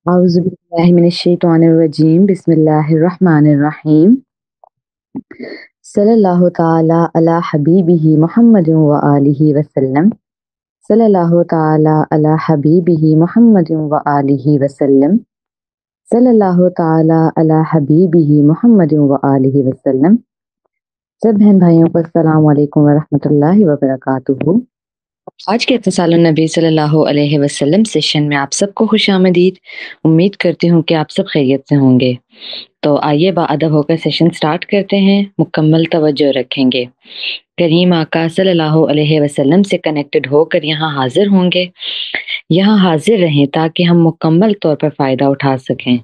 أعوذ بالله من الشيطان الرجيم بسم الله الرحمن الرحيم صلى الله تعالى على حبيبه محمد وآله وسلم صلى الله تعالى على حبيبه محمد وآله وسلم صلى الله تعالى على حبيبه محمد وآله وسلم सब बहन भाइयों को अस्सलाम वालेकुम व रहमतुल्लाहि व बरकातुहू। आज के इत्तिसाल नबी सल्लल्लाहु अलैहि वसल्लम सेशन में आप सबको खुशामदीद। उम्मीद करती हूँ कि आप सब खैरियत से होंगे। तो आइए बाअदब होकर सेशन स्टार्ट करते हैं। मुकम्मल तवज्जो रखेंगे। करीम आका सल्लल्लाहु अलैहि वसल्लम से कनेक्टेड होकर यहाँ हाजिर होंगे। यहाँ हाजिर रहें ताकि हम मुकम्मल तौर पर फ़ायदा उठा सकें,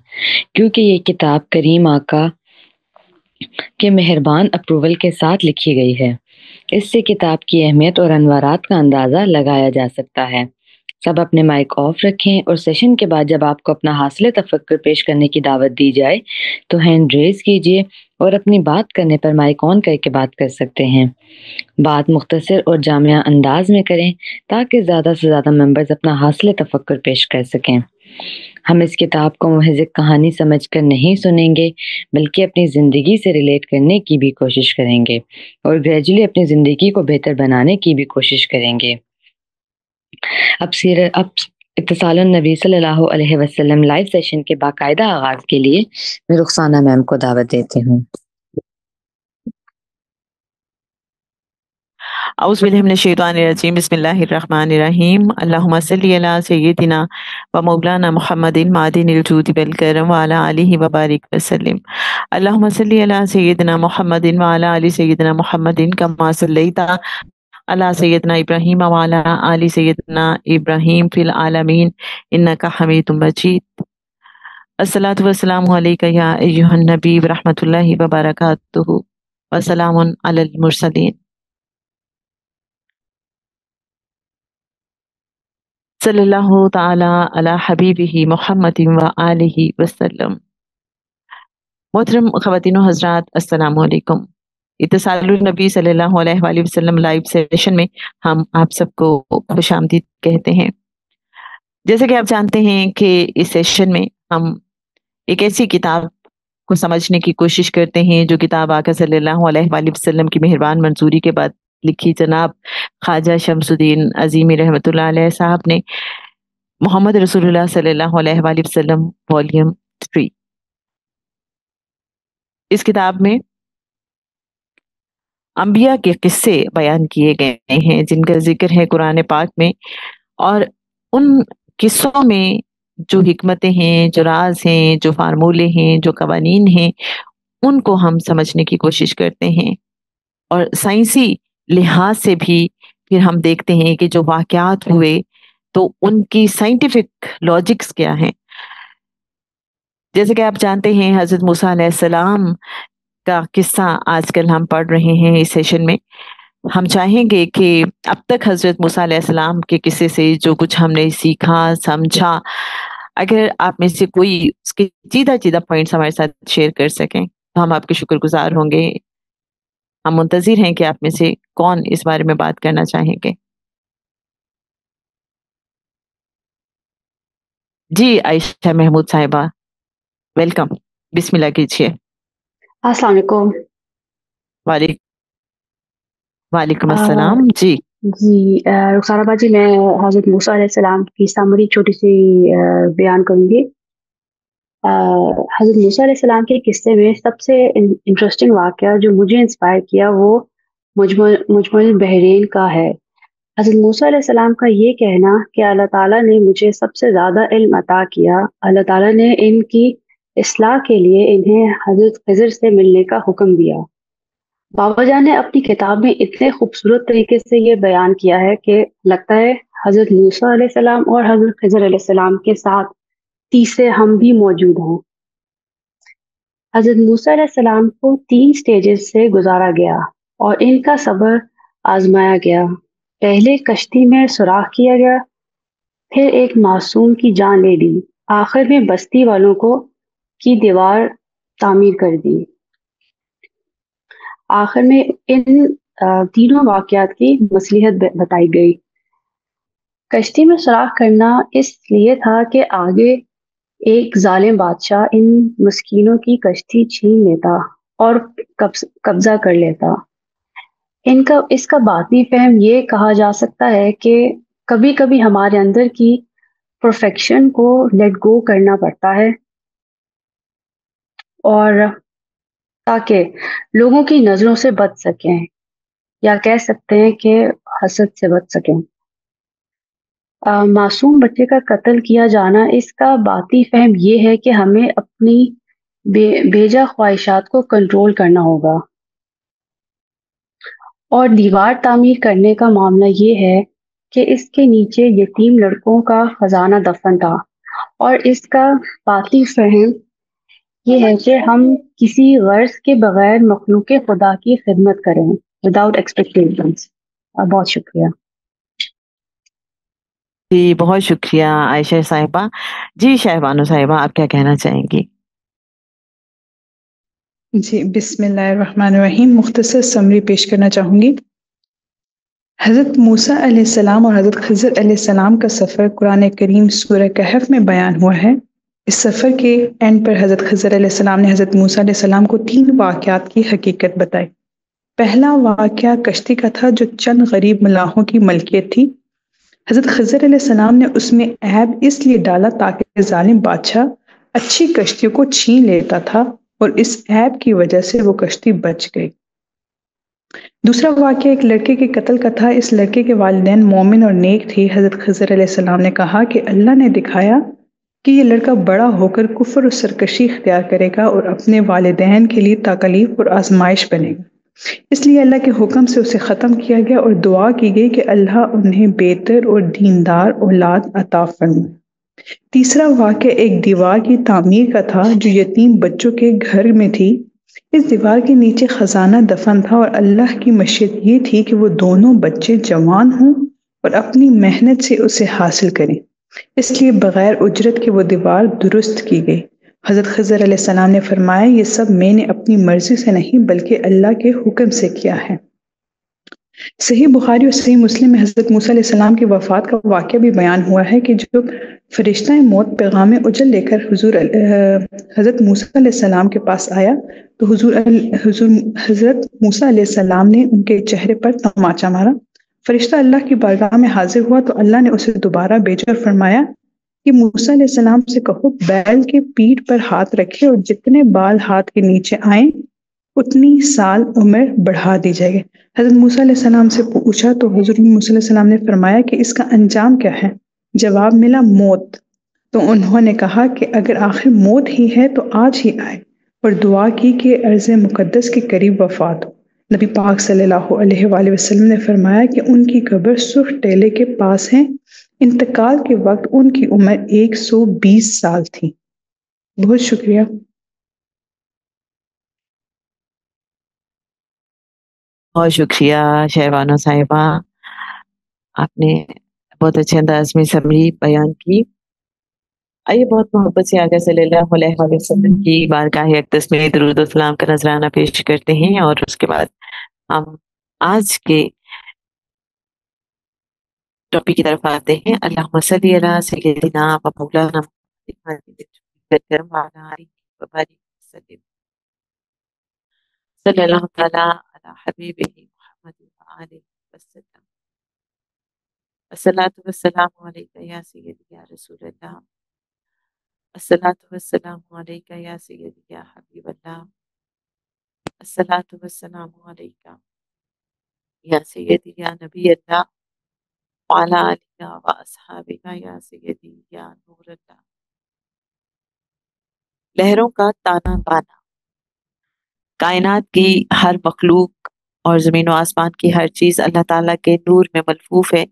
क्योंकि ये किताब करीम आका के मेहरबान अप्रूवल के साथ लिखी गई है। इससे किताब की अहमियत और अनवारात का अंदाज़ा लगाया जा सकता है। सब अपने माइक ऑफ रखें और सेशन के बाद जब आपको अपना हासिल तफक्कुर पेश करने की दावत दी जाए तो हैंड रेज कीजिए और अपनी बात करने पर माइक ऑन करके बात कर सकते हैं। बात मुख्तसर और जामिया अंदाज में करें ताकि ज़्यादा से ज़्यादा मेंबर्स अपना हासिल तफक्कुर पेश कर सकें। हम इस किताब को महज एक कहानी समझकर नहीं सुनेंगे, बल्कि अपनी ज़िंदगी से रिलेट करने की भी कोशिश करेंगे और ग्रेजुअली अपनी ज़िंदगी को बेहतर बनाने की भी कोशिश करेंगे। अब इत्तिसालुन नबी सल्लल्लाहु अलैहि वसल्लम लाइव सेशन के बाकायदा आगाज़ के लिए मैं रुखसाना मैम को दावत देती हूँ। औज़ु बिल्लाहि मिनश शैतानिर रजीम बिस्मिल्लाहिर रहमानिर रहीम अल्लाहुम्मा सल्लि अला सय्यिदिना व मौलाना मुहम्मदिन मादिनिल जूदि वल करम व अला आलिहि व बारिक वसल्लम। अल्लाहुम्मा सल्लि अला सय्यिदिना मुहम्मदिन व अला आलि सय्यिदिना मुहम्मदिन कमा सल्लैता अला सय्यिदिना इब्राहीम व अला आलि सय्यिदिना इब्राहीम फिल आलमीन इन्नका हमीदुम मजीद। अस्सलातु वस्सलामु अलैका या अय्युहन नबी व रहमतुल्लाहि व बरकातुहू व सलामुन अलल मुरसलीन। सल्लल्लाहु ताला अला हबीबिही मुहम्मदिन व आलिहि वसल्लम। मोहतरम ख़वातीन व हज़रात, अस्सलामु अलैकुम। इत्तिसालुन नबी सल्लल्लाहु अलैहि वसल्लम लाइव सेशन में हम आप सबको खुशामदीद कहते हैं। जैसे कि आप जानते हैं कि इस सेशन में हम एक ऐसी किताब को समझने की कोशिश करते हैं जो किताब आका सल्लल्लाहु अलैहि वसल्लम की मेहरबान मंजूरी के बाद लिखी जनाब ख्वाजा शमसुद्दीन अज़ीमी रहमतुल्लाह अलैह साहब ने मोहम्मद रसूलुल्लाह सल्लल्लाहु अलैहि वसल्लम वॉल्यूम 3। इस किताब में अंबिया के किस्से बयान किए गए हैं जिनका जिक्र है कुरान पाक में, और उन किस्सों में जो हिकमतें हैं, जो राज हैं, जो फार्मूले हैं, जो कवानीन हैं, उनको हम समझने की कोशिश करते हैं। और साइंसी लिहाज से भी फिर हम देखते हैं कि जो वाक़यात हुए तो उनकी साइंटिफिक लॉजिक्स क्या हैं। जैसे कि आप जानते हैं हज़रत मूसा अलैहिस्सलाम का किस्सा आजकल हम पढ़ रहे हैं इस सेशन में। हम चाहेंगे कि अब तक हज़रत मूसा अलैहिस्सलाम के किस्से से जो कुछ हमने सीखा, समझा, अगर आप में से कोई उसके सीधा पॉइंट्स हमारे साथ शेयर कर सकें तो हम आपके शुक्रगुजार होंगे। हम मुंतज़िर हैं कि आप में से कौन इस बारे में बात करना चाहेंगे। जी आयशा महमूद साहिबा, वेलकम, बिस्मिल्लाह कीजिए। अस्सलाम वालेकुम। वालेकुम अस्सलाम। जी रुखसाना बाजी, मैं हज़रत मूसा अलैहिस्सलाम की समरी छोटी सी बयान करूंगी। हज़रत मूसा अलैहिस्सलाम के किस्से में सबसे इंटरेस्टिंग वाक़या जो मुझे इंस्पायर किया वो मुजमल बहरीन का है। हज़रत मूसा अलैहिस्सलाम का ये कहना कि अल्लाह ताला ने मुझे सबसे ज़्यादा इल्म अता किया, अल्लाह ताला ने इनकी इस्लाह के लिए इन्हें हज़रत खिज़र से मिलने का हुक्म दिया। बाबा जान ने अपनी किताब में इतने खूबसूरत तरीके से ये बयान किया है कि लगता है हज़रत मूसा अलैहिस्सलाम और हज़रत खिज़र अलैहिस्सलाम के साथ तीसरे हम भी मौजूद हैं। हज़रत मूसा अलैहिस्सलाम को 3 स्टेजेस से गुजारा गया और इनका सब्र आजमाया गया। पहले कश्ती में सुराख किया गया, फिर एक मासूम की जान ले ली, आखिर में बस्ती वालों को की दीवार तामीर कर दी। आखिर में इन तीनों वाक़यात की मसलिहत बताई गई। कश्ती में सुराख करना इसलिए था कि आगे ایک ظالم بادشاہ ان مسکینوں کی کشتی چھین لیتا اور قبضہ کر لیتا۔ اس کا باطنی فہم یہ کہا جا سکتا ہے کہ کبھی کبھی ہمارے اندر کی پرفیکشن کو لیٹ گو کرنا پڑتا ہے، اور تاکہ لوگوں کی نظروں سے بچ سکیں، یا کہہ سکتے ہیں کہ حسد سے بچ سکیں۔ معصوم بچے کا قتل کیا جانا، اس کا باطنی فہم یہ ہے کہ ہمیں اپنی بیجا خواہشات کو کنٹرول کرنا ہوگا، اور دیوار تعمیر کرنے کا معاملہ یہ ہے کہ اس کے نیچے یتیم لڑکوں کا خزانہ دفن تھا، اور اس کا باطنی فہم یہ ہے کہ ہم کسی غرض کے بغیر مخلوق خدا کی خدمت کریں وداؤٹ ایکسپیکٹیشنز۔ بہت شکریہ۔ جی بہت شکریہ عائشہ صاحبہ۔ جی شہبانو صاحبہ، آپ کیا کہنا چاہیں گی؟ جی بسم اللہ الرحمن الرحیم، مختصر سمری پیش کرنا چاہوں گی۔ حضرت موسیٰ علیہ السلام اور حضرت خضر علیہ السلام کا سفر قرآن کریم سورہ کہف میں بیان ہوا ہے۔ اس سفر کے اینڈ پر حضرت خضر علیہ السلام نے حضرت موسیٰ علیہ السلام کو 3 واقعات کی حقیقت بتائی۔ پہلا واقعہ کشتی کا تھا جو چند غریب ملاحوں کی ملکیت تھی۔ حضرت خضر علیہ السلام نے اس میں عیب اس لیے ڈالا تاکہ ظالم بادشاہ اچھی کشتیوں کو چھین لیتا تھا، اور اس عیب کی وجہ سے وہ کشتی بچ گئی۔ دوسرا واقعہ ایک لڑکے کے قتل کا تھا۔ اس لڑکے کے والدین مومن اور نیک تھے۔ حضرت خضر علیہ السلام نے کہا کہ اللہ نے دکھایا کہ یہ لڑکا بڑا ہو کر کفر اور سرکشی اختیار کرے گا اور اپنے والدین کے لیے تکلیف اور آزمائش بنے گا، اس لیے اللہ کے حکم سے اسے ختم کیا گیا اور دعا کی گئی کہ اللہ انہیں بہتر اور دیندار اولاد عطا فرمائے۔ تیسرا واقعہ ایک دیوار کی تعمیر کا تھا جو یتیم بچوں کے گھر میں تھی۔ اس دیوار کے نیچے خزانہ دفن تھا، اور اللہ کی مشیت یہ تھی کہ وہ دونوں بچے جوان ہوں اور اپنی محنت سے اسے حاصل کریں، اس لیے بغیر اجرت کے وہ دیوار درست کی گئی۔ حضرت خضر علیہ السلام نے فرمایا یہ سب میں نے اپنی مرضی سے نہیں بلکہ اللہ کے حکم سے کیا ہے۔ صحیح بخاری اور صحیح مسلم میں حضرت موسیٰ علیہ السلام کی وفات کا واقعہ بھی بیان ہوا ہے کہ جب فرشتہ موت پیغام اجل لے کر حضرت موسیٰ علیہ السلام کے پاس آیا تو حضرت موسیٰ علیہ السلام نے ان کے چہرے پر تماچا مارا۔ فرشتہ اللہ کی بارگاہ میں حاضر ہوا تو اللہ نے اسے دوبارہ بھیجا اور فرمایا کہ موسیٰ علیہ السلام سے کہو بیل کے پیٹھ پر ہاتھ رکھے اور جتنے بال ہاتھ کے نیچے آئیں اتنی سال عمر بڑھا دی جائے گی۔ حضرت موسیٰ علیہ السلام سے پوچھا تو حضرت موسیٰ علیہ السلام نے فرمایا کہ اس کا انجام کیا ہے؟ جواب ملا موت۔ تو انہوں نے کہا کہ اگر آخر موت ہی ہے تو آج ہی آئے، اور دعا کی کہ ارض مقدس کے قریب وفات ہو۔ نبی پاک صلی اللہ علیہ وآلہ وسلم نے فرمایا کہ ان کی قبر سرخ ٹیلے کے پاس ہے۔ انتقال کے وقت ان کی عمر 120 سال تھی۔ بہت شکریہ۔ بہت شکریہ شہبانو صاحبہ، آپ نے بہت اچھے انداز میں سمری بیان کی۔ آئیے بہت محبت سے آقا صلی اللہ علیہ وآلہ وسلم کی بارگاہ اقدس میں درود و سلام کا نذرانہ پیش کرتے ہیں، اور اس کے بعد ہم آج کے ٹاپک کی طرف آتے ہیں۔ اللہم صلی علی سیدنا و مولانا صلی اللہ تعالی علی حبیبہ محمد وآلہ وسلم۔ الصلاۃ والسلام علیکہ یا سیدی یا رسول اللہ، الصلاۃ والسلام علیکہ یا سیدی یا حبیب اللہ، الصلاۃ والسلام علیکہ یا سیدی یا نبی اللہ، وعلی آلہ و اصحابہ یا سیدی یا نور اللہ۔ لہروں کا تانا بانا، کائنات کی ہر مخلوق اور زمین و آسمان کی ہر چیز اللہ تعالیٰ کے نور میں ملفوف ہے۔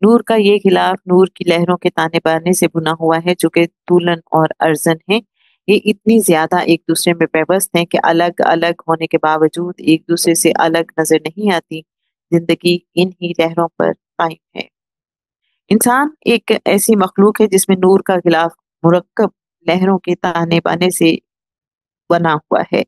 نور کا یہ غلاف نور کی لہروں کے تانے بانے سے بنا ہوا ہے جو کہ طولن اور عرضن ہے۔ یہ اتنی زیادہ ایک دوسرے میں پیوست ہیں کہ الگ الگ ہونے کے باوجود ایک دوسرے سے الگ نظر نہیں آتی۔ زندگی انہی لہروں پر قائم ہے۔ انسان ایک ایسی مخلوق ہے جس میں نور کا غلاف مرکب لہروں کے تانے بانے سے بنا ہوا ہے۔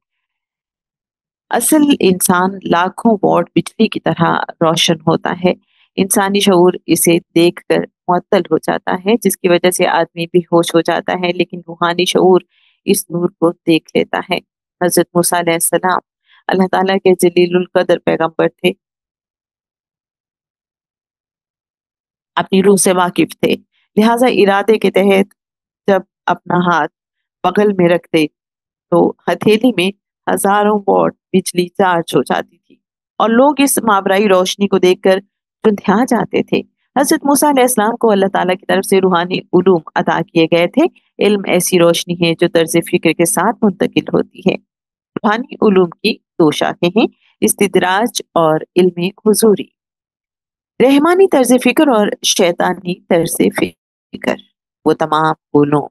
اصل انسان لاکھوں واٹ بجلی کی طرح روشن ہوتا ہے۔ इंसानी शऊर इसे देखकर मुअत्तल हो जाता है, जिसकी वजह से आदमी बेहोश हो जाता है, लेकिन रूहानी शऊर इस नूर को देख लेता है। हजरत मूसा अलैहिस्सलाम अल्लाह ताला के जलीलुल कदर पैगंबर थे, अपनी रूह से वाकिफ थे, लिहाजा इरादे के तहत जब अपना हाथ बगल में रखते तो हथेली में हजारों वॉट बिजली चार्ज हो जाती थी और लोग इस माबराई रोशनी को देखकर चुंधिया जाते थे। हजरत मूसा अलैहिस्सलाम को अल्लाह ताला की तरफ से रूहानी उलूम अता किए गए थे। इल्म ऐसी रोशनी है जो तर्ज फिक्र के साथ मुंतकिल होती है। रूहानी उलूम की दो शाखें हैं, इस्तिदराज और इल्म हुजूरी। रहमानी तर्ज फिक्र और शैतानी तर्ज फिक्र। वो तमाम उलूम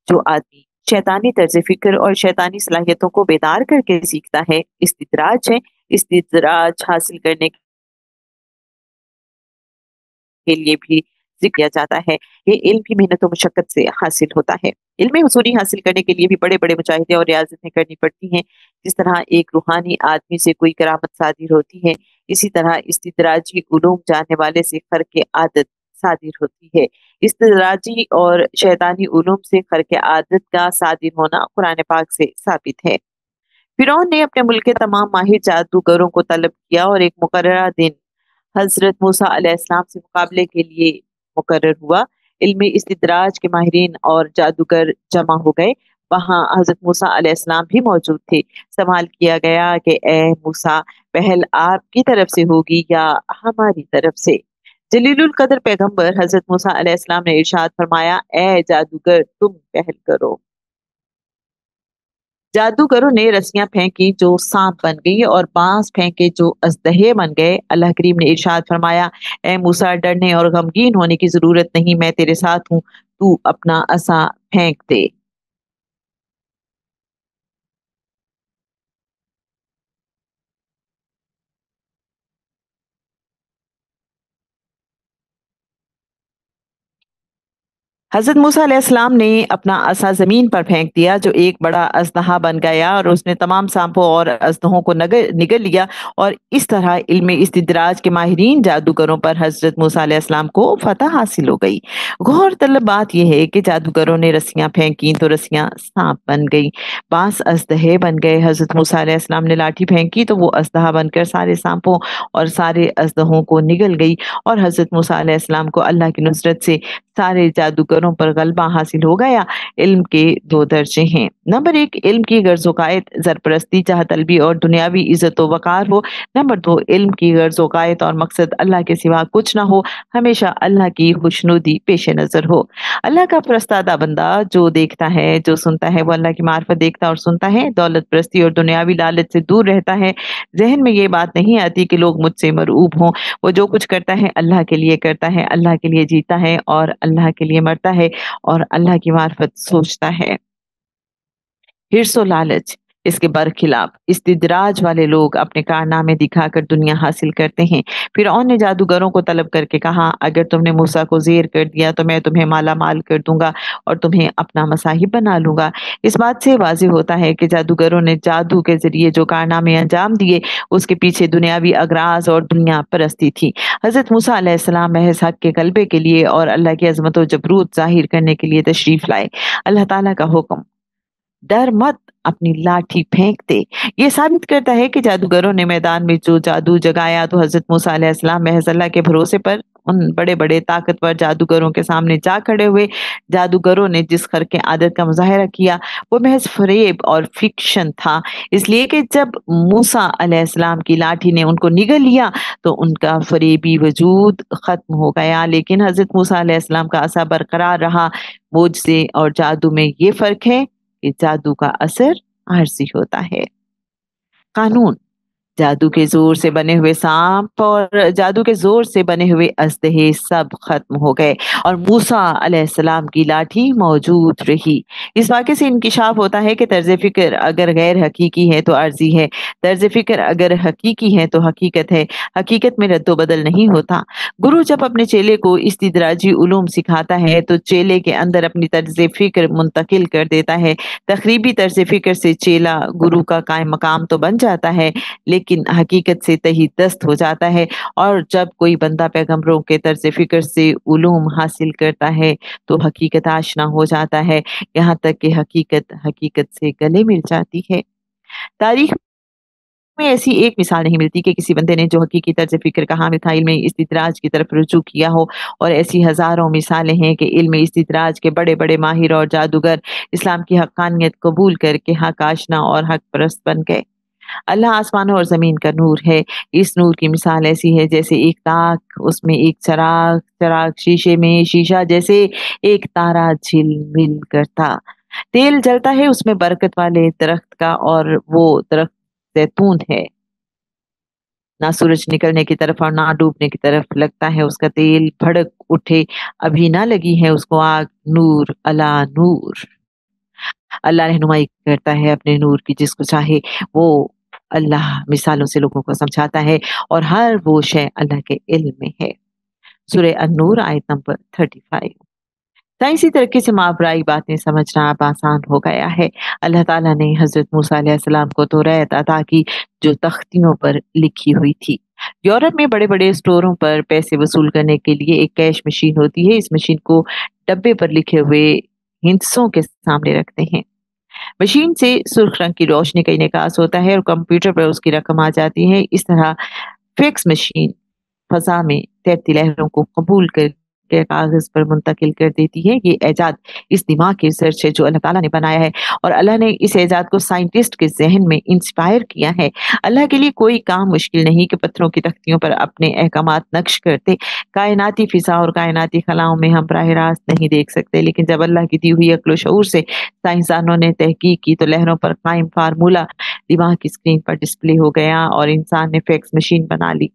जो आदमी शैतानी तर्ज फिक्र और शैतानी सलाहियतों को बेदार करके सीखता है, इस्तिदराज है। इस्तिदराज हासिल करने के लिए भी जिक्र किया जाता है। ये इल्म की मेहनत और मुशक्कत से हासिल होता है। इल्म हुजूरी हासिल करने के लिए भी बड़े बड़े मुजाहिदे और रियाजतें करनी पड़ती हैं। जिस तरह एक रूहानी आदमी से कोई करामत सादिर होती है, इसी तरह इस्तिदराजी उलूम जानने वाले से खर्क आदत सादिर होती है। इस्तिदराजी और शैतानी उलूम से खर्क आदत का सादिर होना कुरान पाक से साबित है। फिरौन ने अपने मुल्क के तमाम माहिर जादूगरों को तलब किया और एक मुकर्ररा दिन हजरत मूसा अलैहिस्सलाम से मुकाबले के लिए मुकर्रर हुआ। इल्म इस्तिदराज के माहिरीन और जादूगर जमा हो गए। वहां हजरत मूसा अलैहिस्सलाम भी मौजूद थे। सवाल किया गया कि ए मूसा, पहल आपकी तरफ से होगी या हमारी तरफ से? जलीलुल कदर पैगंबर हजरत मूसा अलैहिस्सलाम ने इरशाद फरमाया, ए जादूगर, तुम पहल करो। जादूगरों ने रस्सियां फेंकी जो सांप बन गई और बांस फेंके जो अजदहे बन गए। अल्लाह करीम ने इरशाद फरमाया, ए मूसा, डरने और गमगीन होने की जरूरत नहीं, मैं तेरे साथ हूँ, तू अपना असा फेंक दे। हजरत मूसा अलैहिस्सलाम ने अपना असा जमीन पर फेंक दिया जो एक बड़ा अजदहा बन गया और उसने तमाम सांपों और अजदहों को निगल लिया और इस तरह इल्म इस्तिदराज के माहिरीन जादूगरों पर हजरत मूसा अलैहिस्सलाम को फतह हासिल हो गई। गौर तलब बात यह है कि जादूगरों ने रस्सियां फेंकी तो रस्सियां सांप बन गई, बांस अजदहे बन गए। हजरत मूसा अलैहिस्सलाम ने लाठी फेंकी तो वो अजदहा बनकर सारे सांपों और सारे अजदहों को निगल गई और हजरत मूसा अलैहिस्सलाम को अल्लाह की नुसरत से सारे जादूगरों पर गलबा हासिल हो गया। इल्म के दो दर्जे हैं। नंबर एक, इल्म की गर्ज़ोकायत ज़रपरस्ती, चाह तलबी और दुनियावी इज्जत व वक़ार हो। नंबर दो, इल्म की गर्ज़ोकायत और मकसद अल्लाह के सिवा कुछ ना हो, हमेशा अल्लाह की खुशनुदी पेश नज़र हो। अल्लाह का फरस्तादा बंदा जो देखता है, जो सुनता है, वो अल्लाह की मार्फत देखता और सुनता है। दौलत परस्ती और दुनियावी लालच से दूर रहता है। जहन में ये बात नहीं आती कि लोग मुझसे मरऊब हों। वो जो कुछ करता है अल्लाह के लिए करता है, अल्लाह के लिए जीता है और अल्लाह के लिए मरता है और अल्लाह की मार्फत सोचता है। हिर्स और लालच, इसके बरखिलाफ इस्तिदराज वाले लोग अपने कारनामे दिखाकर दुनिया हासिल करते हैं। फिरौन ने जादूगरों को तलब करके कहा, अगर तुमने मूसा को जेर कर दिया तो मैं तुम्हें माला माल कर दूंगा और तुम्हें अपना मसाहिब बना लूंगा। इस बात से वाज़ेह होता है कि जादूगरों ने जादू के जरिए जो कारनामे अंजाम दिए उसके पीछे दुनियावी अगराज और दुनिया परस्ती थी। हजरत मूसा अलैहिस्सलाम महज हक के गलबे के लिए और अल्लाह की अजमत और जबरूत जाहिर करने के लिए तशरीफ लाए। अल्लाह ताला का हुक्म, डर मत, अपनी लाठी फेंक दे, ये साबित करता है कि जादूगरों ने मैदान में जो जादू जगाया तो हजरत मूसा अलैहिस्सलाम महज अल्लाह के भरोसे पर उन बड़े बड़े ताकतवर जादूगरों के सामने जा खड़े हुए। जादूगरों ने जिस खर्क आदत का मुजाहरा किया वो महज फरेब और फिक्शन था, इसलिए कि जब मूसा अलैहिस्सलाम की लाठी ने उनको निगल लिया तो उनका फरेबी वजूद खत्म हो गया। लेकिन हजरत मूसा अलैहिस्सलाम का असा बरकरार रहा। मुझसे और जादू में ये फर्क है कि जादू का असर आरजी होता है। कानून, जादू के जोर से बने हुए सांप और जादू के जोर से बने हुए अजदहे सब खत्म हो गए और मूसा अलैहिस्सलाम की लाठी मौजूद रही। इस वाक़े से इंकिशाफ होता है कि तर्ज फिक्र अगर गैर हकीकी है तो अर्जी है, तर्ज फिक्र अगर हकीकी है तो हकीकत है। हकीकत में रद्दो बदल नहीं होता। गुरु जब अपने चेले को इस्तिदराजी उलूम सिखाता है तो चेले के अंदर अपनी तर्ज फिक्र मुंतकिल कर देता है। तकरीबी तर्ज फिक्र से चेला गुरु का कायम मकाम तो बन जाता है, लेकिन लेकिन हकीकत से तही दस्त हो जाता है। और जब कोई बंदा पैगंबरों के तर्ज फिक्र से उलूम हासिल करता है तो हकीकत आशना हो जाता है, यहाँ तक कि हकीकत हकीकत से गले मिल जाती है। तारीख में ऐसी एक मिसाल नहीं मिलती कि किसी बंदे ने जो हकीकी तर्ज फिक्र का हामिल था इल्म इस्तिद्राज की तरफ रुजू किया हो, और ऐसी हजारों मिसालें हैं कि इल्म इस्तिद्राज के बड़े बड़े माहिर और जादूगर इस्लाम की हक्कानियत कबूल करके हक आशना और हक परस्त बन गए। अल्लाह आसमानों और जमीन का नूर है। इस नूर की मिसाल ऐसी है जैसे एक ताक, उसमें एक चराग, चराग शीशे में, शीशा जैसे एक तारा झिलमिल करता। तेल जलता है उसमें बरकत वाले दरख्त का, और वो दरख्त जैतून है। ना सूरज निकलने की तरफ और ना डूबने की तरफ लगता है उसका तेल, भड़क उठे अभी ना लगी है उसको आग। नूर अला नूर, अल्लाह रहनुमाई करता है अपने नूर की जिसको चाहे। वो अल्लाह मिसालों से लोगों को समझाता है, और हर वो शय अल्लाह के इल्म में है। सूरह अन-नूर आयत नंबर 35। साइंसी तरक्की से मावराई बातें समझना अब आसान हो गया है। अल्लाह ताला ने हजरत मूसा अलैहिस्सलाम को तौरात अता की जो तख्तियों पर लिखी हुई थी। यूरोप में बड़े बड़े स्टोरों पर पैसे वसूल करने के लिए एक कैश मशीन होती है। इस मशीन को डब्बे पर लिखे हुए हिंसों के सामने रखते हैं। मशीन से सुर्ख रंग की रोशनी का निकास होता है और कंप्यूटर पर उसकी रकम आ जाती है। इस तरह फैक्स मशीन फजा में तैरती लहरों को कबूल करके कागज पर मुंतकिल कर देती है। ये एजाद इस दिमाग की रिसर्च है जो अल्लाह ताला ने बनाया है, और अल्लाह ने इस एजाद को साइंटिस्ट के जहन में इंस्पायर किया है। अल्लाह के लिए कोई काम मुश्किल नहीं कि पत्थरों की तख्तियों पर अपने अहकामात नक्श करते। कायनाती फिजा और कायनाती खलाओं में हम बराह रास्त नहीं देख सकते, लेकिन जब अल्लाह की दी हुई अक्ल शऊर से साइंसदानों ने तहकीक की तो लहरों पर कायम फार्मूला दिमाग की स्क्रीन पर डिस्प्ले हो गया और इंसान ने फैक्स मशीन बना ली।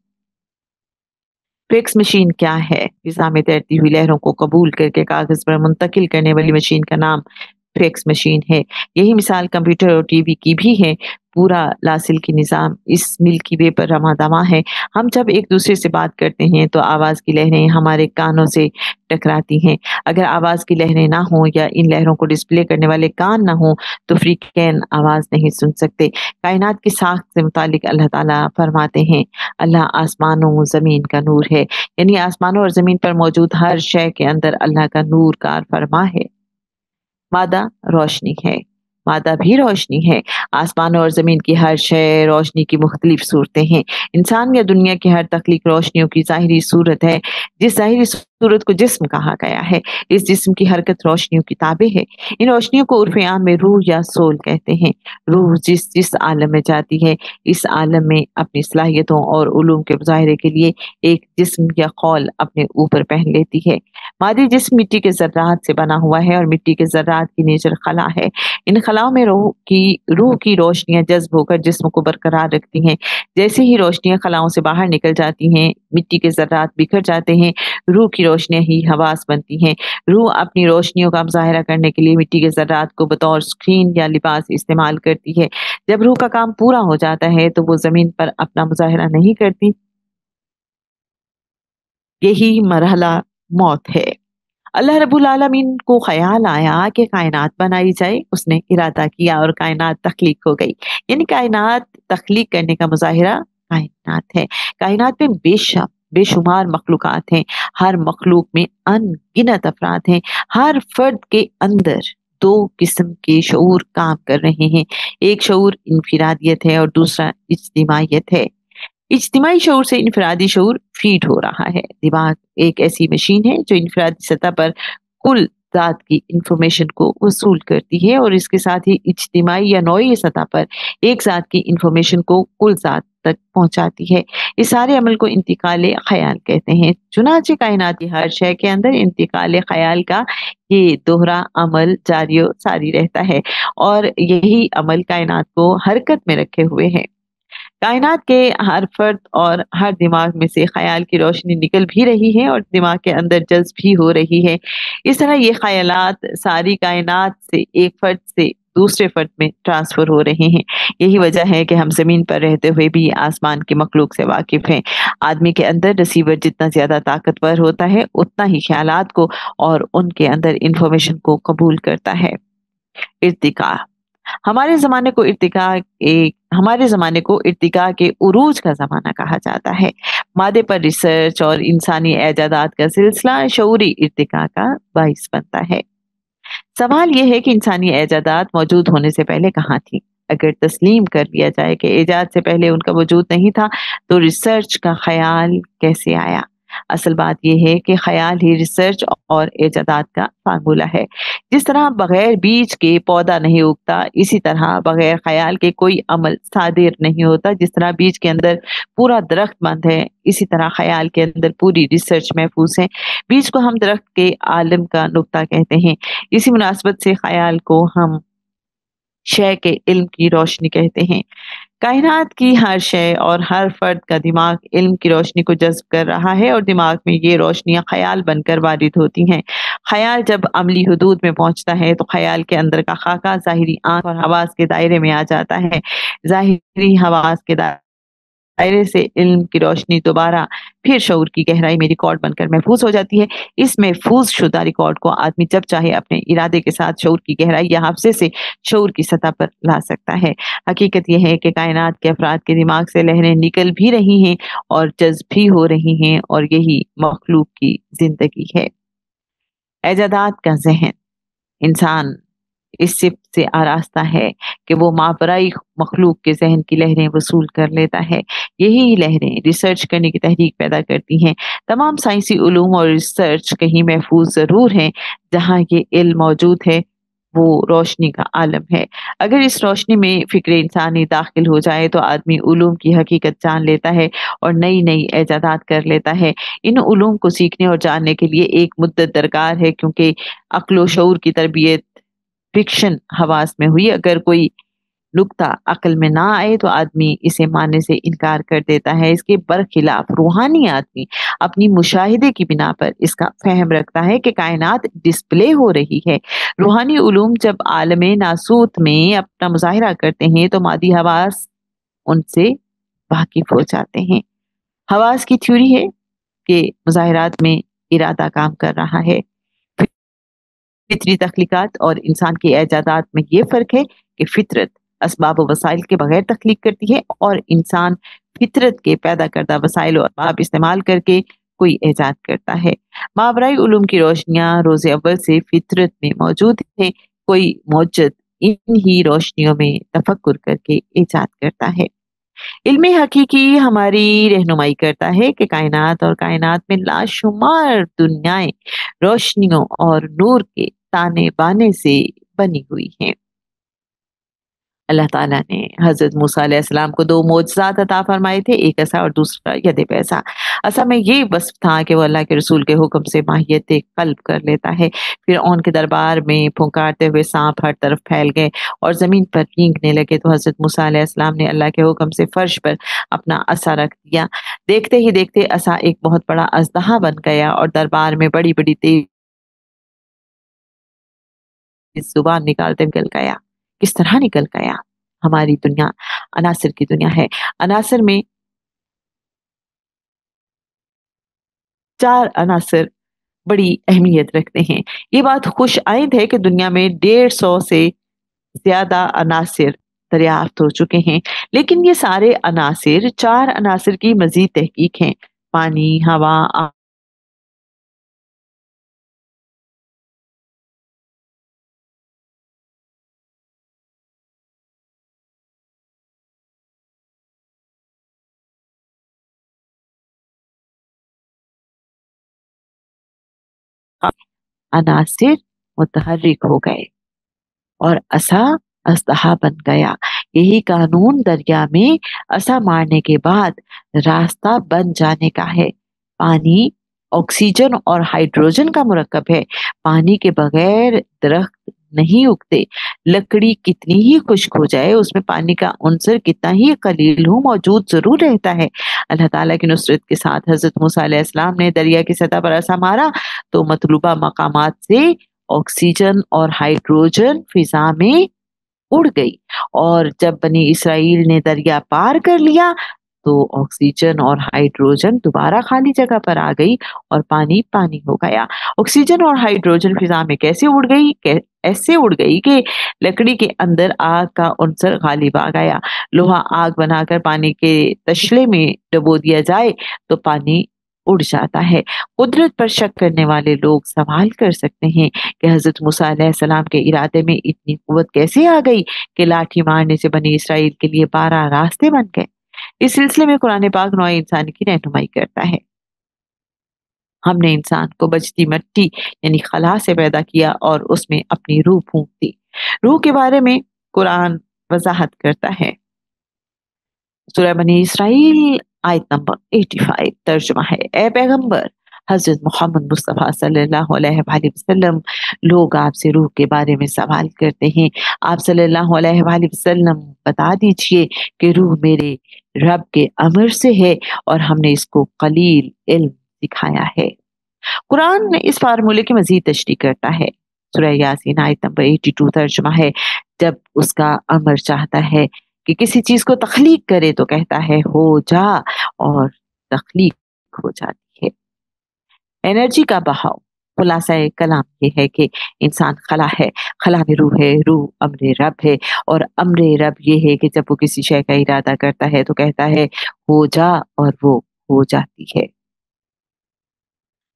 फैक्स मशीन क्या है? फिजा में तैरती हुई लहरों को कबूल करके कागज पर मुंतकिल करने वाली मशीन का नाम फैक्स मशीन है। यही मिसाल कंप्यूटर और टीवी की भी है। पूरा लासिल की निज़ाम इस मिल्की वे पर रमा दमा है। हम जब एक दूसरे से बात करते हैं तो आवाज़ की लहरें हमारे कानों से टकराती हैं। अगर आवाज़ की लहरें ना हों या इन लहरों को डिस्प्ले करने वाले कान ना हों तो फ्रीक्वेंट आवाज़ नहीं सुन सकते। कायनात की साख्त से मुतालिक अल्लाह ताला फरमाते हैं, अल्लाह आसमानों ज़मीन का नूर है, यानी आसमानों और ज़मीन पर मौजूद हर शय के अंदर अल्लाह का नूर कार फरमा है। मादा रोशनी है, मादा भी रोशनी है। आसमान और जमीन की हर शय रोशनी की मुख्तलिफ सूरतें हैं। इंसान या दुनिया की हर तख्लीक रोशनियों की ज़ाहिरी सूरत है। जिस ज़ाहिरी सूरत को जिस्म कहा गया है, इस जिस्म की हरकत रोशनियों की ताबे है। इन रोशनियों को उर्फ़ आम में रूह या सोल कहते हैं। रूह जिस जिस आलम में जाती है, इस आलम में अपनी सलाहियतों और उलूम के मुजाहरे के लिए एक जिस्म या कौल अपने ऊपर पहन लेती है। मादी जिस्म मिट्टी के ज़र्रात से बना हुआ है और मिट्टी के ज़र्रात की नेचर खला है। इन खलाओं में रूह की रोशनियां जज्ब होकर जिस्म को बरकरार रखती हैं। जैसे ही रोशनियां खलाओं से बाहर निकल जाती हैं, मिट्टी के ज़र्रात बिखर जाते हैं, रूह की रोशनियां ही हवास बनती हैं। रूह अपनी रोशनियों का मुजाहरा करने के लिए मिट्टी के ज़र्रात को बतौर स्क्रीन या लिबास इस्तेमाल करती है। जब रूह का काम पूरा हो जाता है तो वो जमीन पर अपना मुजाहरा नहीं करती। यही मरहला मौत है। अल्लाह रब्बुल आलमीन को ख्याल आया कि कायनात बनाई जाए। उसने इरादा किया और कायनात तख्लीक हो गई। यानी कायनात तख्लीक करने का मुजाहिरा कायनात है। कायनात में बेशुमार मखलूकात हैं। हर मखलूक में अनगिनत अफराद हैं। हर फर्द के अंदर दो किस्म के शऊर काम कर रहे हैं। एक शऊर इनफिरादियत है और दूसरा इज्तिमाइयत है। इज्तिमाई शऊर से इनफरादी शऊर फीड हो रहा है। दिमाग एक ऐसी मशीन है जो इनफरादी सतह पर कुल जात की इंफॉर्मेशन को वसूल करती है और इसके साथ ही इज्तिमाई या नौई सतह पर एक जात की इंफॉर्मेशन को कुल जात तक पहुंचाती है। इस सारे अमल को इंतिकाल ख्याल कहते हैं। चुनांचे कायनाती हर शय के अंदर इंतिकाल ख्याल का ये दोहरा अमल जारी सारी रहता है और यही अमल कायनात को हरकत में रखे हुए है। कायनात के हर फर्द और हर दिमाग में से ख्याल की रोशनी निकल भी रही है और दिमाग के अंदर जज्ब भी हो रही है। इस तरह ये ख्यालात सारी कायनात से एक फर्द से दूसरे फर्द में ट्रांसफर हो रहे हैं। यही वजह है कि हम जमीन पर रहते हुए भी आसमान की मखलूक से वाकिफ हैं। आदमी के अंदर रिसीवर जितना ज्यादा ताकतवर होता है उतना ही ख्यालात को और उनके अंदर इंफॉर्मेशन को कबूल करता है। इर्तिका हमारे ज़माने को इर्तिका के उरूज का ज़माना कहा जाता है। मादे पर रिसर्च और इंसानी एजादात का सिलसिला शऊरी इर्तिका का बाइस बनता है। सवाल यह है कि इंसानी एजादात मौजूद होने से पहले कहाँ थी? अगर तस्लीम कर लिया जाए कि इजाद से पहले उनका वजूद नहीं था, तो रिसर्च का ख्याल कैसे आया? असल बात यह है कि ख्याल ही रिसर्च और इजादात का फार्मूला है। जिस तरह बगैर बीज के पौधा नहीं उगता, इसी तरह बगैर ख्याल के कोई अमल सादिर नहीं होता। जिस तरह बीज के अंदर पूरा दरख्त बंद है, इसी तरह ख्याल के अंदर पूरी रिसर्च महफूज है। बीज को हम दरख्त के आलम का नुक्ता कहते हैं। इसी मुनासबत से ख्याल को हम शय के इल्म की रोशनी कहते हैं। कायनात की हर शय और हर फर्द का दिमाग इल्म की रोशनी को जज्ब कर रहा है और दिमाग में ये रोशनियां ख्याल बनकर वारिद होती हैं। ख्याल जब अमली हुदूद में पहुंचता है तो ख्याल के अंदर का खाका ज़ाहिरी आंख और हवास के दायरे में आ जाता है। ज़ाहिरी हवास के दायरे से इल्म की रोशनी दोबारा फिर शऊर की गहराई में रिकॉर्ड बनकर महफूज हो जाती है। इस महफूज शुदा रिकॉर्ड को आदमी जब चाहे अपने इरादे के साथ शऊर की गहराई या हाफजे से शऊर की सतह पर ला सकता है। हकीकत यह है कि कायनात के अफराद के दिमाग से लहरें निकल भी रही हैं और जज्ब भी हो रही हैं, और यही मखलूक की जिंदगी है। एजादात का जहन इंसान इस सिफ्त से आरास्ता है कि वो मावराई मखलूक के जहन की लहरें वसूल कर लेता है। यही लहरें रिसर्च करने की तहरीक पैदा करती हैं। तमाम साइंसी उलूम और रिसर्च कहीं महफूज जरूर हैं। जहाँ ये इल्म मौजूद है वो रोशनी का आलम है। अगर इस रोशनी में फिक्र इंसानी दाखिल हो जाए तो आदमी उलूम की हकीकत जान लेता है और नई नई एजादात कर लेता है। इन उलूम को सीखने और जानने के लिए एक मुद्दत दरकार है, क्योंकि अक्ल शऊर की तरबियत फिक्शन हवास में हुई। अगर कोई नुक्ता अक्ल में ना आए तो आदमी इसे मानने से इनकार कर देता है। इसके बरखिलाफ रूहानी आदमी अपनी मुशाहिदे की बिना पर इसका फहम रखता है कि कायनात डिस्प्ले हो रही है। रूहानी उलूम जब आलमे नासूत में अपना मुजाहिरा करते हैं तो मादी हवास उनसे वाकिफ हो जाते हैं। हवास की थ्योरी है कि मुजाहिरात में इरादा काम कर रहा है। फितरी तख्लीकात और इंसान की एजादात में ये फर्क है कि फितरत असबाब व वसाइल के बगैर तख्लीक करती है और इंसान फितरत के पैदा करदा वसाइल और असबाब इस्तेमाल करके कोई एजाद करता है। मावराई उलूम की रोशनियां रोज़े अव्वल से फितरत में मौजूद है। कोई मौजूद इन ही रोशनियों में तफक्कुर करके इजाद करता है। इल्म हकीकी हमारी रहनुमाई करता है कि कायनात और कायनात में लाशुमार दुनियाएं रोशनियों और नूर के ताने बाने से बनी हुई हैं। अल्लाह ताला ने हजरत मूसा अलैहिस्सलाम को दो मोजज़ात अता फरमाए थे, एक असा और दूसरा यद पैसा। असा में ये वस्फ था कि वो अल्लाह के रसूल के हुक्म से माहियत कल्ब कर लेता है। फिर उनके दरबार में फुंकारते हुए सांप हर तरफ फैल गए और जमीन पर रींगने लगे, तो हजरत मूसा अलैहिस्सलाम ने अल्लाह के हुक्म से फर्श पर अपना असा रख दिया। देखते ही देखते असा एक बहुत बड़ा अजदहा बन गया और दरबार में बड़ी बड़ी तेज जुबान निकालते निकल गया। किस तरह निकल गया? हमारी दुनिया अनासिर की दुनिया है। अनासिर में चार अनासिर बड़ी अहमियत रखते हैं। ये बात खुश आइंद है कि दुनिया में 150 से ज्यादा अनासिर दरियाफ्त हो चुके हैं, लेकिन ये सारे अनासिर चार अनासिर की मजीद तहकीक हैं। पानी, हवा, अनासिर मुतहर्रिक हो गए और असा अस्तहा बन गया। यही कानून दरिया में असा मारने के बाद रास्ता बन जाने का है। पानी ऑक्सीजन और हाइड्रोजन का मुरक्कब है। पानी के बगैर दरख्त नहीं उगते। लकड़ी कितनी ही खुश्क हो जाए, उसमें पानी का उनसर कितना ही कलील हो, मौजूद जरूर रहता है। अल्लाह ताला की नुसरत के साथ हजरत मूसा अलैहिस्सलाम ने दरिया की सतह पर असा मारा तो मतलूबा मकामात से ऑक्सीजन और हाइड्रोजन फिजा में उड़ गई। और जब बनी इसराइल ने दरिया पार कर लिया तो ऑक्सीजन और हाइड्रोजन दोबारा खाली जगह पर आ गई और पानी पानी हो गया। ऑक्सीजन और हाइड्रोजन फिजा में कैसे उड़ गई? ऐसे उड़ गई कि लकड़ी के अंदर आग का अंसर गालिब आ गया। लोहा आग बनाकर पानी के तशले में डबो दिया जाए तो पानी उड़ जाता है। कुदरत पर शक करने वाले लोग सवाल कर सकते हैं कि हजरत मूसा अलैहिस्सलाम के इरादे में इतनी कुव्वत कैसे आ गई कि लाठी मारने से बनी इसराइल के लिए 12 रास्ते बन गए। इस सिलसिले में कुरान पाक नौ इंसान की रहनुमाई करता है। हमने इंसान को बचती मिट्टी यानी खला से पैदा किया और उसमें अपनी रूह फूंक दी। रूह के बारे में कुरान वजाहत करता है। सूरह बनी इसराइल आयत नंबर 85 तर्जुमा है, ए पैगंबर हजरत मोहम्मद मुस्तफ़ा सल्लल्लाहु अलैहि वसल्लम, लोग आपसे रूह के बारे में सवाल करते हैं। आप सल्लल्लाहु अलैहि वसल्लम बता दीजिए कि रूह मेरे रब के अमर से है और हमने इसको कलील इल्म सिखाया है। कुरान इस फार्मूले की मजीद तशरीह करता है। सूरह यासीन आयत नंबर 82 तर्जुमा है, जब उसका अमर चाहता है कि किसी चीज को तख्लीक करे तो कहता है हो जा और तख्लीक हो जाती है। एनर्जी का बहाव, खुलासा कलाम ये है कि इंसान खला है, खला में रूह है, रूह अमरे रब है और अमरे रब ये है कि जब वो किसी शय का इरादा करता है तो कहता है हो जा और वो हो जाती है।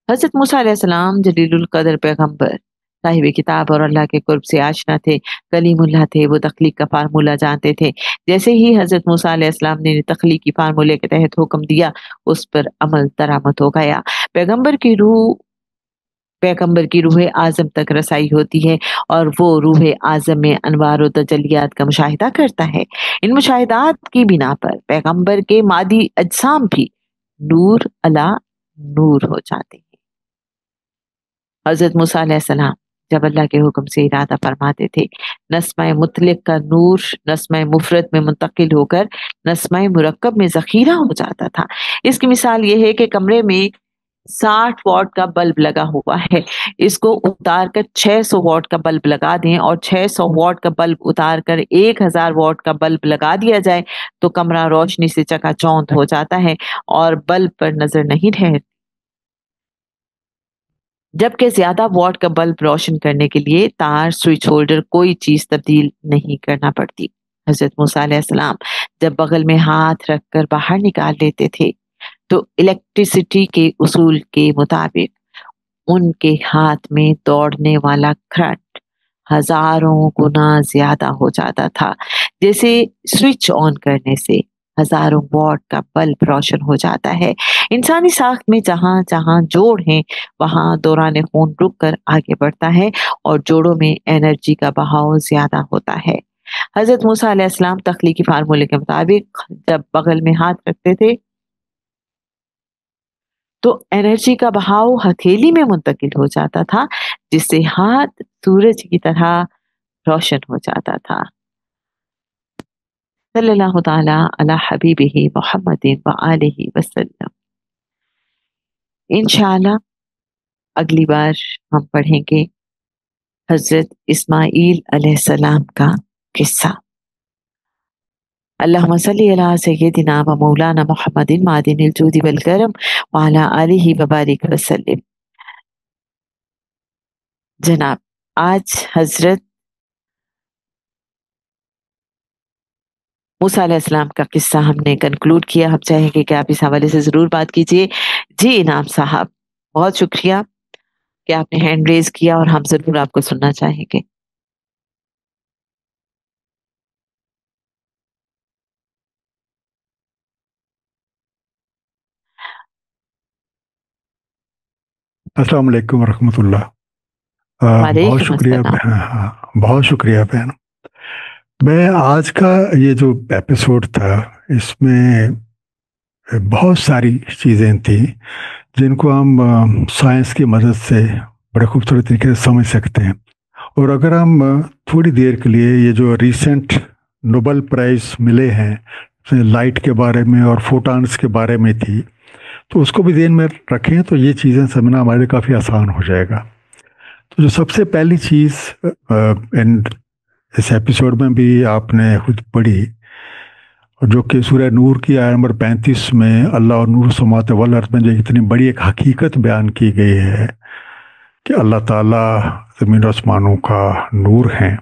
हजरत मूसा अलैहिस्सलाम जलीलुल कदर पैगंबर, साहिब किताब और अल्लाह के कुर्ब से आशना थे, कलीमुल्लाह थे, वो तख्लीक का फार्मूला जानते थे। जैसे ही हजरत मूसा अलैहिस्सलाम ने तख्लीकी फार्मूले के तहत हुक्म दिया, उस पर अमल दरामद हो गया। पैगंबर की रूह आजम तक रसाई होती है और वो रूह आजम में अनवार और तजलियात का मुशाहिदा करता है। इन मुशाहिदात की बिना पर पैगंबर के मादी अजसाम भी नूर अला नूर हो जाते हैं। हजरत मूसा अलैहिस्सलाम जब अल्लाह के हुक्म से इरादा फरमाते थे, नस्मा मुतलक का नूर नस्मा मुफरद में मुंतकिल होकर नस्मा मुरक्कब में जखीरा हो जाता था। इसकी मिसाल ये है कि कमरे में 60 वॉट का बल्ब लगा हुआ है, इसको उतार कर 600 वॉट का बल्ब लगा दें और 600 वॉट का बल्ब उतार कर 1000 वॉट का बल्ब लगा दिया जाए तो कमरा रोशनी से चकाचौंध हो जाता है और बल्ब पर नजर नहीं रहती। जबकि ज्यादा वॉट का बल्ब रोशन करने के लिए तार, स्विच होल्डर, कोई चीज तब्दील नहीं करना पड़ती। हजरत मूसा अलैहिस्सलाम जब बगल में हाथ रखकर बाहर निकाल लेते थे तो इलेक्ट्रिसिटी के उसूल के मुताबिक उनके हाथ में दौड़ने वाला करंट हजारों गुना ज्यादा हो जाता था। जैसे स्विच ऑन करने से हजारों वॉट का बल्ब रोशन हो जाता है। इंसानी साख्त में जहां जहां जोड़ हैं वहां दौरान खून रुक कर आगे बढ़ता है और जोड़ों में एनर्जी का बहाव ज्यादा होता है। हजरत मूसा अलैहिस्सलाम तख्लीकी फार्मूले के मुताबिक जब बगल में हाथ रखते थे तो एनर्जी का बहाव हथेली में मुंतकिल हो जाता था, जिससे हाथ सूरज की तरह रोशन हो जाता था। सल्लल्लाहु ताला अला हबीबिही मुहम्मदिन व आलिहि वसल्लम। इंशाअल्लाह अगली बार हम पढ़ेंगे हजरत इस्माईल अलैहिस्सलाम का किस्सा। अल्लाहुम्मा सल्ली अला सय्यदिना व मौलाना मुहम्मदिन मादिनिल जूदी वल करम व अला आलिहि व बारिक वसल्लम। जनाब, आज हजरत मूसा अलैहिस्सलाम का किस्सा हमने कंक्लूड किया। हम चाहेंगे कि आप इस हवाले से जरूर बात कीजिए। जी इनाम साहब, बहुत शुक्रिया कि आपने हैंड रेज किया और हम जरूर आपको सुनना चाहेंगे। अस्सलाम वालेकुम रहमतुल्लाह। बहुत शुक्रिया। हाँ, बहुत शुक्रिया बहन। मैं आज का ये जो एपिसोड था इसमें बहुत सारी चीज़ें थी जिनको हम साइंस की मदद से बड़े खूबसूरत तरीके से समझ सकते हैं। और अगर हम थोड़ी देर के लिए ये जो रिसेंट नोबेल प्राइज़ मिले हैं लाइट के बारे में और फोटॉन्स के बारे में थी, तो उसको भी ध्यान में रखें तो ये चीज़ें समझना हमारे लिए काफ़ी आसान हो जाएगा। तो जो सबसे पहली चीज़ इस एपिसोड में भी आपने खुद पढ़ी جو کہ سورہ نور کی آیت نمبر 35 میں اللہ اور نور السماوات والارض میں جو اتنی بڑی ایک حقیقت بیان کی گئی ہے کہ اللہ تعالیٰ زمین و آسمانوں کا نور ہیں،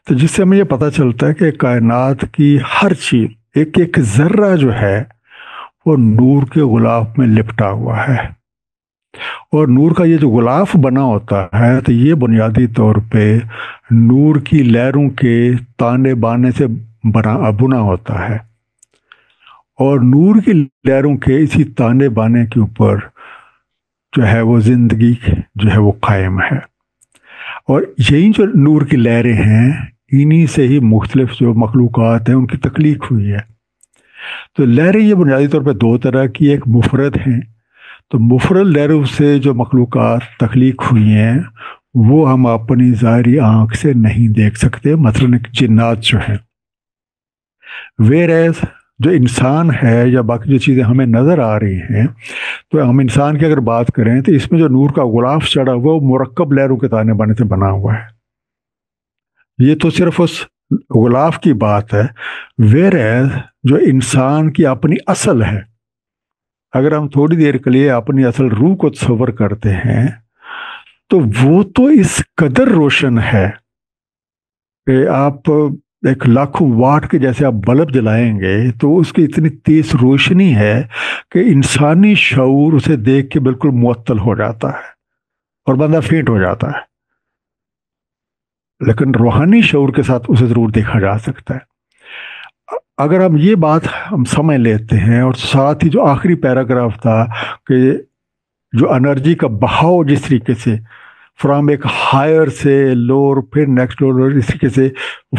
تو جس سے ہمیں یہ پتہ چلتا ہے کہ کائنات کی ہر چیز، ایک ایک ذرہ جو ہے وہ نور کے غلاف میں لپٹا ہوا ہے، اور نور کا یہ جو غلاف بنا ہوتا ہے تو یہ بنیادی طور پہ نور کی لہروں کے تانے بانے سے بنا ہوتا ہے، اور نور کی لہروں کے اسی تانے بانے کے اوپر جو ہے وہ زندگی جو ہے وہ قائم ہے، اور یہی جو نور کی لہریں ہیں انہی سے ہی مختلف جو مخلوقات ہیں ان کی تخلیق ہوئی ہے۔ تو لہریں یہ بنیادی طور پہ دو طرح کی، ایک مفرد ہیں، تو مفرد لہروں سے جو مخلوقات تخلیق ہوئی ہیں وہ ہم اپنی ظاہری آنکھ سے نہیں دیکھ سکتے، مثلاً جنات جو ہیں، ویئر جو انسان ہے یا باقی جو چیزیں ہمیں نظر آ رہی ہیں، تو ہم انسان کی اگر بات کریں تو اس میں جو نور کا غلاف چڑھا ہوا وہ مرکب لہروں کے تانے بانے سے بنا ہوا ہے۔ یہ تو صرف اس غلاف کی بات ہے، ویئر جو انسان کی اپنی اصل ہے، اگر ہم تھوڑی دیر کے لیے اپنی اصل روح کو تصور کرتے ہیں تو وہ تو اس قدر روشن ہے کہ آپ ایک لاکھوں واٹ کے جیسے آپ بلب جلائیں گے تو اس کی اتنی تیز روشنی ہے کہ انسانی شعور اسے دیکھ کے بالکل معطل ہو جاتا ہے اور بندہ فینٹ ہو جاتا ہے، لیکن روحانی شعور کے ساتھ اسے ضرور دیکھا جا سکتا ہے۔ اگر ہم یہ بات ہم سمجھ لیتے ہیں، اور ساتھ ہی جو آخری پیراگراف تھا کہ جو انرجی کا بہاؤ جس طریقے سے فرام ایک ہائر سے لوور پھر نیکسٹ لوور اس طریقے سے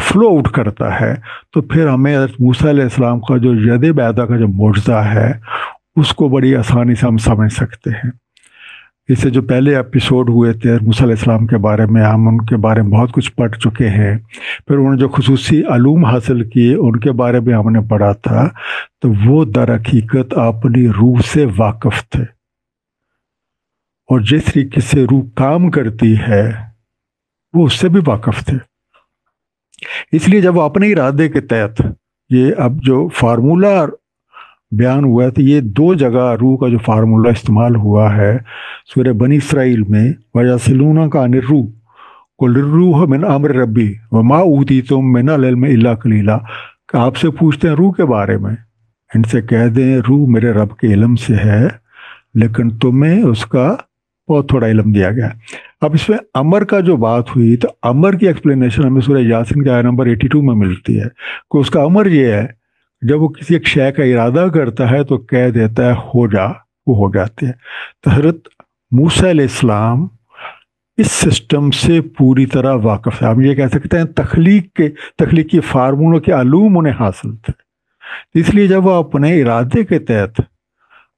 فلو آؤٹ کرتا ہے، تو پھر ہمیں حضرت موسیٰ علیہ السلام کا جو ید بیضا کا جو معجزہ ہے اس کو بڑی آسانی سے ہم سمجھ سکتے ہیں۔ اس سے جو پہلے ایپیسوڈ ہوئے تھے موسیٰ علیہ السلام کے بارے میں، ہم ان کے بارے میں بہت کچھ پڑھ چکے ہیں، پھر انہوں نے جو خصوصی علوم حاصل کیے ان کے بارے میں ہم نے پڑھا تھا، تو وہ در حقیقت اپنی روح سے واقف تھے، اور جس طریقے سے روح کام کرتی ہے وہ اس سے بھی واقف تھے۔ اس لیے جب وہ اپنے ارادے کے تحت یہ اب جو فارمولہ بیان ہوا ہے تو یہ دو جگہ روح کا جو فارمولہ استعمال ہوا ہے سورہ بنی اسرائیل میں، وَيَسْأَلُونَكَ عَنِ الرُّوحِ قُلِ الرُّوحُ مِنْ أَمْرِ رَبِّي وَمَا أُوتِيتُم مِّنَ الْعِلْمِ إِلَّا قَلِيلًا، کہ آپ سے پوچھتے ہیں روح کے بارے میں، ان سے کہہ دیں روح میرے رب کے علم سے ہے لیکن تمہیں اس کا بہت تھوڑا علم دیا گیا۔ اب اس میں امر کا جو بات ہوئی تو امر کی ایکسپلینیشن ہمیں سورہ یاسین کے آیت نمبر 82 میں ملتی ہے کہ اس کا امر یہ ہے جب وہ کسی ایک شے کا ارادہ کرتا ہے تو کہہ دیتا ہے ہو جا، وہ ہو جاتے ہیں۔ تو حضرت موسیٰ علیہ السلام اس سسٹم سے پوری طرح واقف ہے، ہم یہ کہہ سکتے ہیں تخلیقی فارمولوں کے علوم انہیں حاصل تھے، اس لیے جب وہ اپنے ارادے کے تحت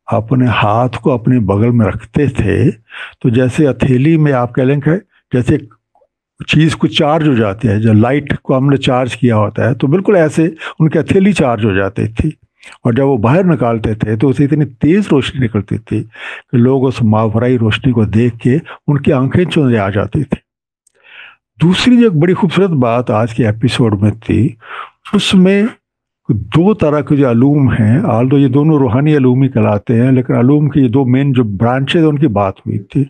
اپنے ہاتھ کو اپنے بغل میں رکھتے تھے تو جیسے ہتھیلی میں آپ کہہ لیں کہ جیسے چیز کو چارج ہو جاتی ہے، جو لائٹ کو ہم نے چارج کیا ہوتا ہے تو بالکل ایسے ان کی ہتھیلی چارج ہو جاتی تھی، اور جب وہ باہر نکالتے تھے تو اسے اتنی تیز روشنی نکلتی تھی کہ لوگ اس ماورائی روشنی کو دیکھ کے ان کی آنکھیں چوندے آ جاتی تھی۔ دوسری جو ایک بڑی خوبصورت بات آج کے ایپیسوڈ میں تھی، اس میں دو طرح کے جو علوم ہیں، آلدو یہ دونوں روحانی علوم ہی کہلاتے ہیں، لیکن علوم کی یہ دو مین جو برانچز ان کی بات ہوئی تھی،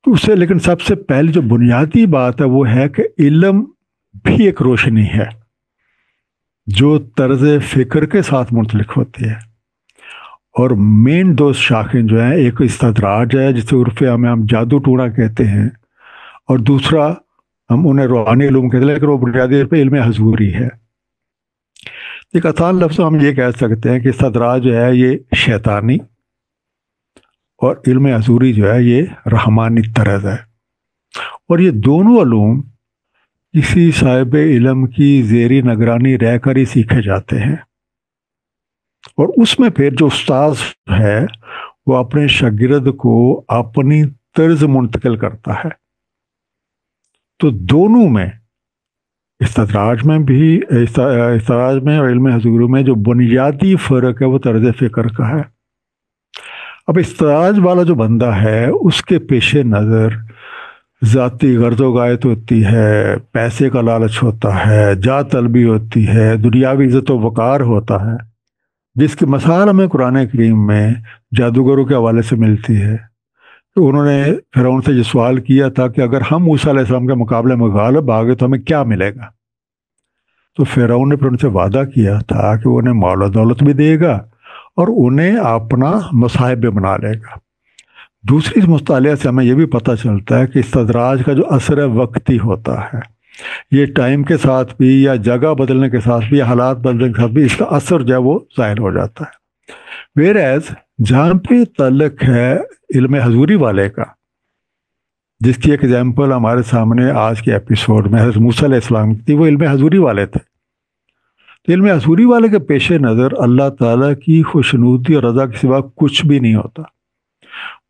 تو اس سے لیکن سب سے پہلے جو بنیادی بات ہے وہ ہے کہ علم بھی ایک روشنی ہے جو طرز فکر کے ساتھ منسلک ہوتی ہے، اور مین دو شاخیں جو ہیں، ایک استدراج ہے جسے عرف میں ہم جادو ٹونا کہتے ہیں، اور دوسرا ہم انہیں روحانی علوم کہتے ہیں لیکن وہ بنیادی طور پہ علم حضوری ہے۔ ایک آسان لفظ ہم یہ کہہ سکتے ہیں کہ استدراج جو ہے یہ شیطانی، اور علم حضوری جو ہے یہ رحمانی طرز ہے، اور یہ دونوں علوم کسی صاحب علم کی زیری نگرانی رہ کر ہی سیکھے جاتے ہیں، اور اس میں پھر جو استاذ ہے وہ اپنے شاگرد کو اپنی طرز منتقل کرتا ہے۔ تو دونوں میں استدراج میں اور علم حضور میں جو بنیادی فرق ہے وہ طرز فکر کا ہے۔ اب استدراج والا جو بندہ ہے اس کے پیش نظر ذاتی غرض و غایت ہوتی ہے، پیسے کا لالچ ہوتا ہے، جا طلبی ہوتی ہے، دنیاوی عزت و وقار ہوتا ہے، جس کی مثال ہمیں قرآن کریم میں جادوگروں کے حوالے سے ملتی ہے. تو انہوں نے فرعون سے یہ سوال کیا تھا کہ اگر ہم موسیٰ علیہ السلام کے مقابلے میں غالب آ گئے تو ہمیں کیا ملے گا؟ تو فرعون نے پھر ان سے وعدہ کیا تھا کہ وہ انہیں مال و دولت بھی دے گا اور انہیں اپنا مصاحب بھی بنا لے گا. دوسری مطالعہ سے ہمیں یہ بھی پتہ چلتا ہے کہ استدراج کا جو اثر وقتی ہوتا ہے، یہ ٹائم کے ساتھ بھی یا جگہ بدلنے کے ساتھ بھی یا حالات بدلنے کے ساتھ بھی اس کا اثر جو ہے وہ ظاہر ہو جاتا ہے. ویئر ایز جہاں پہ تعلق ہے علم حضوری والے کا، جس کی ایک ایگزامپل ہمارے سامنے آج کے ایپیسوڈ میں حضرت موسیٰ علیہ السلام کی تھی، وہ علم حضوری والے تھے. تو علم حضوری والے کے پیش نظر اللہ تعالیٰ کی خوشنودی اور رضا کے سوا کچھ بھی نہیں ہوتا.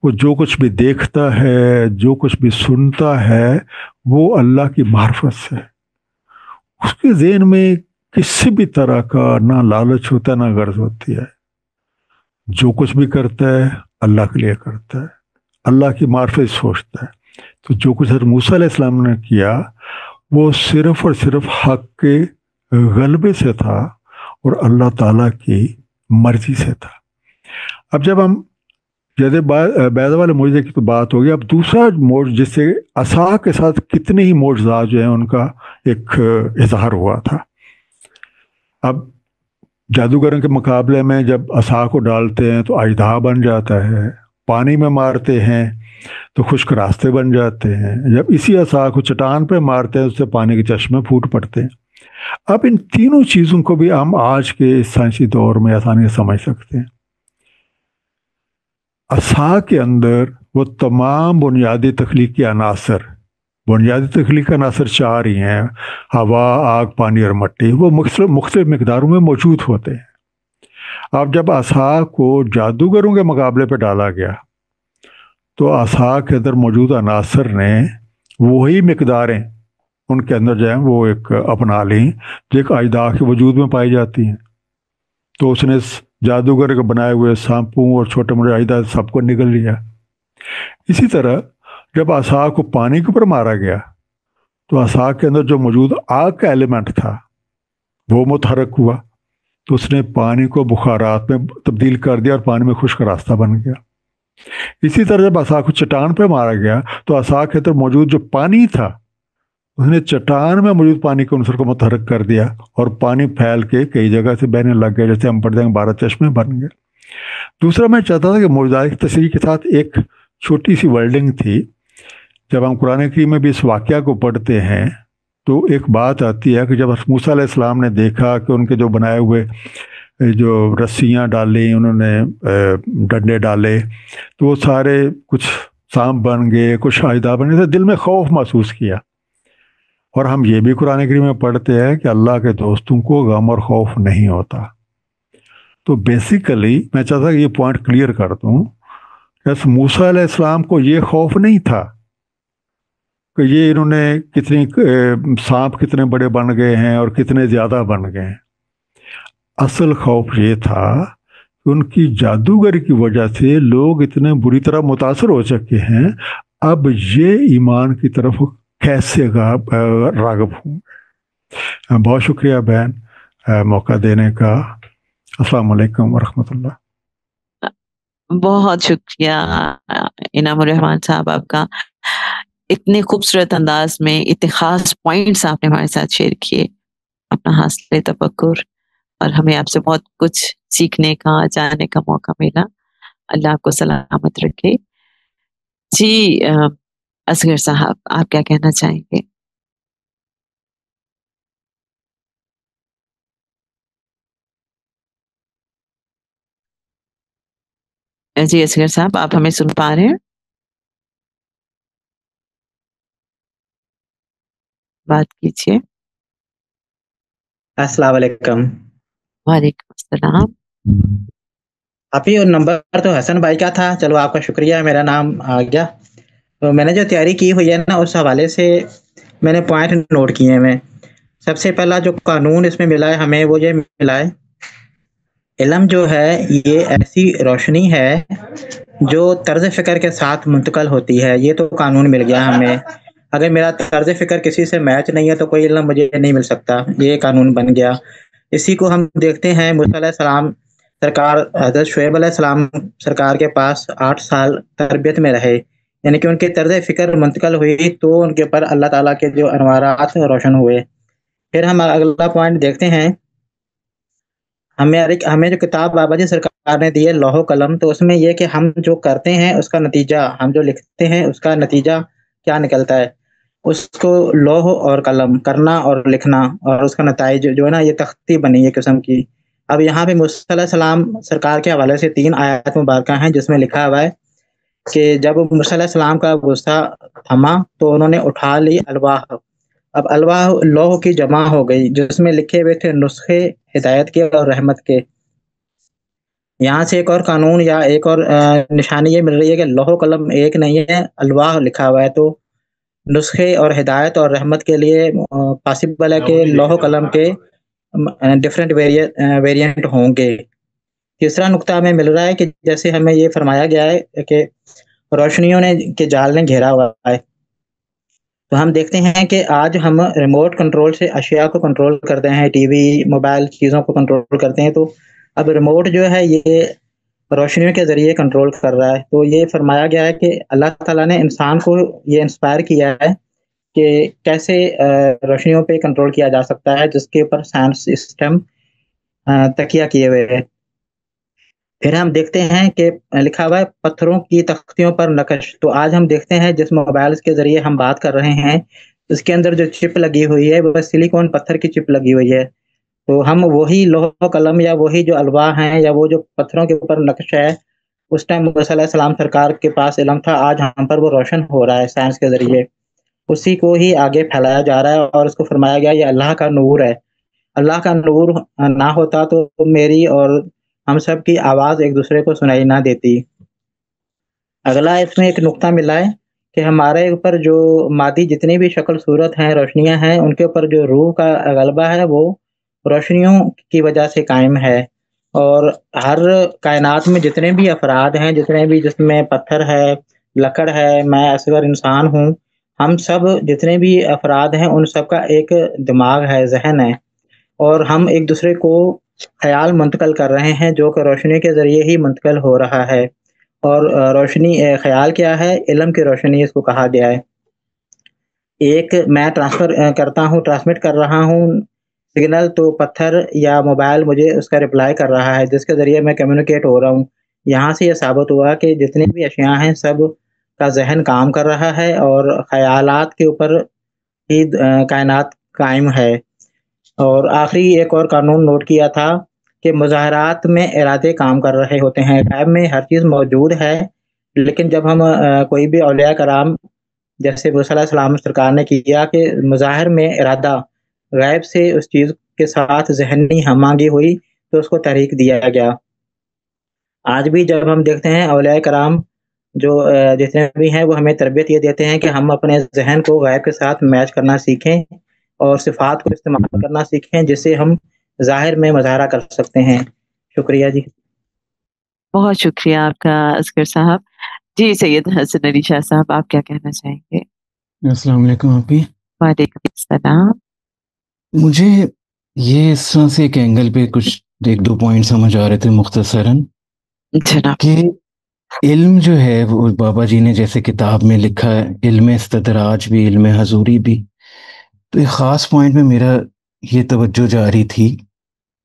وہ جو کچھ بھی دیکھتا ہے، جو کچھ بھی سنتا ہے، وہ اللہ کی معرفت سے. اس کے ذہن میں کسی بھی طرح کا نہ لالچ ہوتا ہے نہ غرض ہوتی ہے. جو کچھ بھی کرتا ہے اللہ کے لیے کرتا ہے، اللہ کی معرفت سوچتا ہے. تو جو کچھ حضرت موسیٰ علیہ السلام نے کیا وہ صرف اور صرف حق کے غلبے سے تھا اور اللہ تعالیٰ کی مرضی سے تھا. اب جب ہم جیسے بیضا والے معجزے کی تو بات ہوگی، اب دوسرا موج جس سے عصا کے ساتھ کتنے ہی معجزات جو ہیں ان کا ایک اظہار ہوا تھا. اب جادوگروں کے مقابلے میں جب عصا کو ڈالتے ہیں تو اژدہا بن جاتا ہے، پانی میں مارتے ہیں تو خشک راستے بن جاتے ہیں، جب اسی عصا کو چٹان پہ مارتے ہیں اس سے پانی کے چشمے پھوٹ پڑتے ہیں. اب ان تینوں چیزوں کو بھی ہم آج کے سائنسی دور میں آسانی سے سمجھ سکتے ہیں. عصا کے اندر وہ تمام بنیادی تخلیقی عناصر، بنیادی تخلیقی عناصر چار ہی ہیں، ہوا، آگ، پانی اور مٹی، وہ مختلف مقداروں میں موجود ہوتے ہیں. اب جب عصا کو جادوگروں کے مقابلے پہ ڈالا گیا تو عصا کے اندر موجود عناصر نے وہی مقداریں ان کے اندر جو ہیں وہ ایک اپنا لیں جو ایک اژدہا کے وجود میں پائی جاتی ہیں. تو اس نے جادوگر کے بنائے ہوئے سانپوں اور چھوٹے موٹے اژدہا سب کو نگل لیا. اسی طرح جب عصا کو پانی کے اوپر مارا گیا تو عصا کے اندر جو موجود آگ کا ایلیمنٹ تھا وہ متحرک ہوا، تو اس نے پانی کو بخارات میں تبدیل کر دیا اور پانی میں خشک راستہ بن گیا. اسی طرح جب عصا کو چٹان پہ مارا گیا تو عصا کے اندر موجود جو پانی تھا اس نے چٹان میں موجود پانی کے عنصر کو متحرک کر دیا اور پانی پھیل کے کئی جگہ سے بہنے لگ گیا، جیسے ہم پڑھتے ہیں 12 چشمے بن گئے. دوسرا میں چاہتا تھا کہ معجزات کی تشریح کے ساتھ ایک چھوٹی سی ورڈنگ تھی. جب ہم قرآن کریم میں بھی اس واقعہ کو پڑھتے ہیں تو ایک بات آتی ہے کہ جب موسیٰ علیہ السلام نے دیکھا کہ ان کے جو بنائے ہوئے جو رسیاں ڈالیں، انہوں نے ڈنڈے ڈالے تو وہ سارے کچھ سانپ بن گئے، کچھ اژدہا بن گئے، دل میں خوف محسوس کیا. اور ہم یہ بھی قرآن کریم میں پڑھتے ہیں کہ اللہ کے دوستوں کو غم اور خوف نہیں ہوتا. تو بیسیکلی میں چاہتا کہ یہ پوائنٹ کلیئر کر دوں کہ موسیٰ علیہ السلام کو یہ خوف نہیں تھا کہ یہ انہوں نے کتنی سانپ کتنے بڑے بن گئے ہیں اور کتنے زیادہ بن گئے ہیں. اصل خوف یہ تھا کہ ان کی جادوگری کی وجہ سے لوگ اتنے بری طرح متاثر ہو چکے ہیں، اب یہ ایمان کی طرف کیسے راغب ہوں. بہت شکریہ بہن موقع دینے کا. السلام علیکم ورحمۃ اللہ. بہت شکریہ انعام الرحمان صاحب آپ کا، اتنے خوبصورت انداز میں اتنے خاص پوائنٹس آپ نے ہمارے ساتھ شیئر کیے، اپنا حاصل تفکر، اور ہمیں آپ سے بہت کچھ سیکھنے کا جاننے کا موقع ملا. اللہ آپ کو سلامت رکھے. جی اصغر صاحب آپ کیا کہنا چاہیں گے؟ جی اصغر صاحب آپ ہمیں سن پا رہے ہیں؟ بات کیجیے. السلام علیکم. وعلیکم السلام. آپ ہی نمبر تو حسن بھائی کا تھا، چلو آپ کا شکریہ، میرا نام آ گیا. تو میں نے جو تیاری کی ہوئی ہے نا اس حوالے سے میں نے پوائنٹ نوٹ کیے ہیں. میں سب سے پہلا جو قانون اس میں ملا ہے ہمیں وہ یہ ملا ہے، علم جو ہے یہ ایسی روشنی ہے جو طرز فکر کے ساتھ منتقل ہوتی ہے، یہ تو قانون مل گیا ہمیں. اگر میرا طرز فکر کسی سے میچ نہیں ہے تو کوئی علم مجھے نہیں مل سکتا، یہ قانون بن گیا. اسی کو ہم دیکھتے ہیں موسیٰ علیہ السلام سرکار، حضرت شعیب علیہ السلام سرکار کے پاس 8 سال تربیت میں رہے، یعنی کہ ان کی طرز فکر منتقل ہوئی تو ان کے اوپر اللہ تعالیٰ کے جو انوارات روشن ہوئے. پھر ہم اگلا پوائنٹ دیکھتے ہیں. ہمیں جو کتاب بابا جی سرکار نے دی ہے لوح و قلم، تو اس میں یہ کہ ہم جو کرتے ہیں اس کا نتیجہ، ہم جو لکھتے ہیں اس کا نتیجہ کیا نکلتا ہے، اس کو لوح اور قلم کرنا اور لکھنا، اور اس کا نتائج جو ہے نا یہ تختی بنی ہے قسم کی. اب یہاں پہ موسیٰ علیہ السلام سرکار کے حوالے سے 3 آیات مبارکہ ہیں جس میں لکھا ہوا ہے کہ جب موسیٰ علیہ السلام کا غصہ تھما تو انہوں نے اٹھا لی الواح. اب الواح لوح کی جمع ہو گئی جس میں لکھے ہوئے تھے نسخے ہدایت کے اور رحمت کے. یہاں سے ایک اور قانون یا ایک اور نشانی یہ مل رہی ہے کہ لوح و قلم ایک نہیں ہے، الواح لکھا ہوا ہے، تو نسخے اور ہدایت اور رحمت کے لیے پاسبل ہے کہ لوح و قلم کے ڈفرینٹ ویریئنٹ ہوں گے. تیسرا نقطہ ہمیں مل رہا ہے کہ جیسے ہمیں یہ فرمایا گیا ہے کہ روشنیوں نے کے جال نے گھیرا ہوا ہے، تو ہم دیکھتے ہیں کہ آج ہم ریموٹ کنٹرول سے اشیاء کو کنٹرول کرتے ہیں، ٹی وی موبائل چیزوں کو کنٹرول کرتے ہیں، تو اب ریموٹ جو ہے یہ روشنیوں کے ذریعے کنٹرول کر رہا ہے. تو یہ فرمایا گیا ہے کہ اللہ تعالیٰ نے انسان کو یہ انسپائر کیا ہے کہ کیسے روشنیوں پہ کنٹرول کیا جا سکتا ہے، جس کے اوپر سائنس سسٹم تکیہ کیے ہوئے ہے. پھر ہم دیکھتے ہیں کہ لکھا ہوا ہے پتھروں کی تختیوں پر نقش. تو آج ہم دیکھتے ہیں جس موبائل کے ذریعے ہم بات کر رہے ہیں اس کے اندر جو چپ لگی ہوئی ہے وہ سلیکون پتھر کی چپ لگی ہوئی ہے. تو ہم وہی لوح و قلم یا وہی جو الواح ہیں یا وہ جو پتھروں کے اوپر نقش ہے، اس ٹائم موسیٰ علیہ السلام سرکار کے پاس علم تھا، آج ہم پر وہ روشن ہو رہا ہے سائنس کے ذریعے. اسی کو ہی آگے پھیلایا جا رہا ہے اور اس کو فرمایا گیا یہ اللہ کا نور ہے. اللہ کا نور نہ ہوتا تو میری اور ہم سب کی آواز ایک دوسرے کو سنائی نہ دیتی. اگلا اس میں ایک نقطہ ملا ہے کہ ہمارے اوپر جو مادی جتنی بھی شکل صورت ہیں، روشنیاں ہیں، ان کے اوپر جو روح کا غلبہ ہے وہ روشنیوں کی وجہ سے قائم ہے. اور ہر کائنات میں جتنے بھی افراد ہیں، جتنے بھی جس میں پتھر ہے، لکڑ ہے، میں اصغر انسان ہوں، ہم سب جتنے بھی افراد ہیں ان سب کا ایک دماغ ہے، ذہن ہے، اور ہم ایک دوسرے کو خیال منتقل کر رہے ہیں جو کہ روشنی کے ذریعے ہی منتقل ہو رہا ہے. اور روشنی خیال کیا ہے؟ علم کی روشنی اس کو کہا گیا ہے. ایک میں ٹرانسفر کرتا ہوں، ٹرانسمٹ کر رہا ہوں سگنل، تو پتھر یا موبائل مجھے اس کا رپلائی کر رہا ہے جس کے ذریعے میں کمیونیکیٹ ہو رہا ہوں. یہاں سے یہ ثابت ہوا کہ جتنی بھی اشیاء ہیں سب کا ذہن کام کر رہا ہے اور خیالات کے اوپر ہی کائنات قائم ہے. اور آخری ایک اور قانون نوٹ کیا تھا کہ مظاہرات میں ارادے کام کر رہے ہوتے ہیں. غیب میں ہر چیز موجود ہے، لیکن جب ہم کوئی بھی اولیاء کرام جیسے موسیٰ علیہ السلام سرکار نے کیا کہ مظاہر میں ارادہ غیب سے اس چیز کے ساتھ ذہنی ہم آہنگی ہوئی تو اس کو تحریک دیا گیا. آج بھی جب ہم دیکھتے ہیں اولیاء کرام جو جتنے بھی ہیں وہ ہمیں تربیت یہ دیتے ہیں کہ ہم اپنے ذہن کو غیب کے ساتھ میچ کرنا سیکھیں اور صفات کو استعمال کرنا سیکھیں جس سے ہم ظاہر میں مظاہرہ کر سکتے ہیں. شکریہ جی. بہت شکریہ آپ کا اصغر صاحب. جی سید حسن علی شاہ صاحب، آپ کیا کہنا چاہیں گے؟ السلام علیکم آپ بھی. وعلیکم السلام. مجھے یہ اس طرح سے ایک اینگل پہ کچھ 1-2 پوائنٹ سمجھ آ رہے تھے مختصراً کہ علم جو ہے وہ بابا جی نے جیسے کتاب میں لکھا ہے، علم استدراج بھی، علم حضوری بھی. تو ایک خاص پوائنٹ میں میرا یہ توجہ جا رہی تھی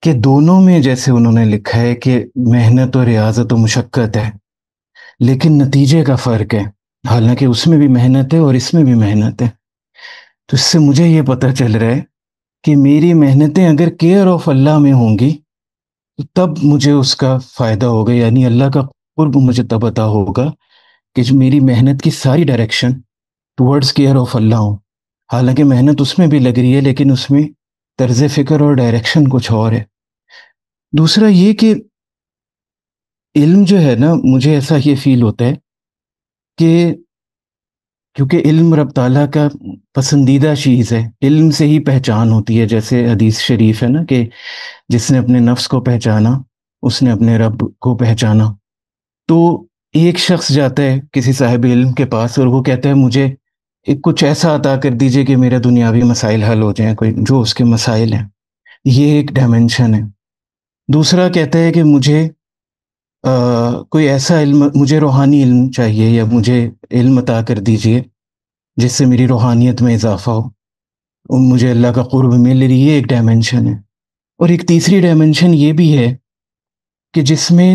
کہ دونوں میں جیسے انہوں نے لکھا ہے کہ محنت و ریاضت و مشقت ہے لیکن نتیجے کا فرق ہے. حالانکہ اس میں بھی محنت ہے اور اس میں بھی محنت ہے. تو اس سے مجھے یہ پتہ چل رہا ہے کہ میری محنتیں اگر کیئر آف اللہ میں ہوں گی تو تب مجھے اس کا فائدہ ہوگا، یعنی اللہ کا قرب مجھے تب عطا ہوگا کہ جو میری محنت کی ساری ڈائریکشن ٹورڈز کیئر آف اللہ ہوں. حالانکہ محنت اس میں بھی لگ رہی ہے لیکن اس میں طرز فکر اور ڈائریکشن کچھ اور ہے. دوسرا یہ کہ علم جو ہے نا، مجھے ایسا یہ فیل ہوتا ہے کہ کیونکہ علم رب تعالیٰ کا پسندیدہ چیز ہے، علم سے ہی پہچان ہوتی ہے. جیسے حدیث شریف ہے نا کہ جس نے اپنے نفس کو پہچانا اس نے اپنے رب کو پہچانا. تو ایک شخص جاتا ہے کسی صاحب علم کے پاس اور وہ کہتا ہے مجھے کچھ ایسا عطا کر دیجئے کہ میرے دنیاوی مسائل حل ہو جائیں، کوئی جو اس کے مسائل ہیں. یہ ایک ڈائمنشن ہے. دوسرا کہتا ہے کہ مجھے کوئی ایسا علم، مجھے روحانی علم چاہیے، یا مجھے علم عطا کر دیجئے جس سے میری روحانیت میں اضافہ ہو اور مجھے اللہ کا قرب ملے. یہ ایک ڈائمنشن ہے. اور ایک تیسری ڈائمنشن یہ بھی ہے کہ جس میں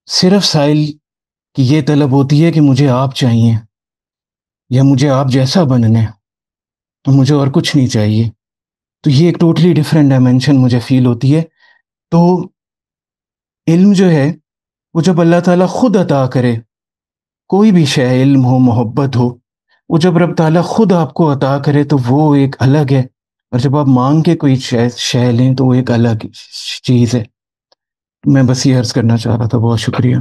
صرف سائل کی یہ طلب ہوتی ہے کہ مجھے آپ چاہیے یا مجھے آپ جیسا بننا ہے، مجھے اور کچھ نہیں چاہیے. تو یہ ایک ٹوٹلی ڈفرینٹ ڈائمنشن مجھے فیل ہوتی ہے. تو علم جو ہے وہ جب اللہ تعالیٰ خود عطا کرے، کوئی بھی شے، علم ہو، محبت ہو، وہ جب رب تعالیٰ خود آپ کو عطا کرے تو وہ ایک الگ ہے. اور جب آپ مانگ کے کوئی شے لیں تو وہ ایک الگ چیز ہے. میں بس یہ عرض کرنا چاہ رہا تھا. بہت شکریہ.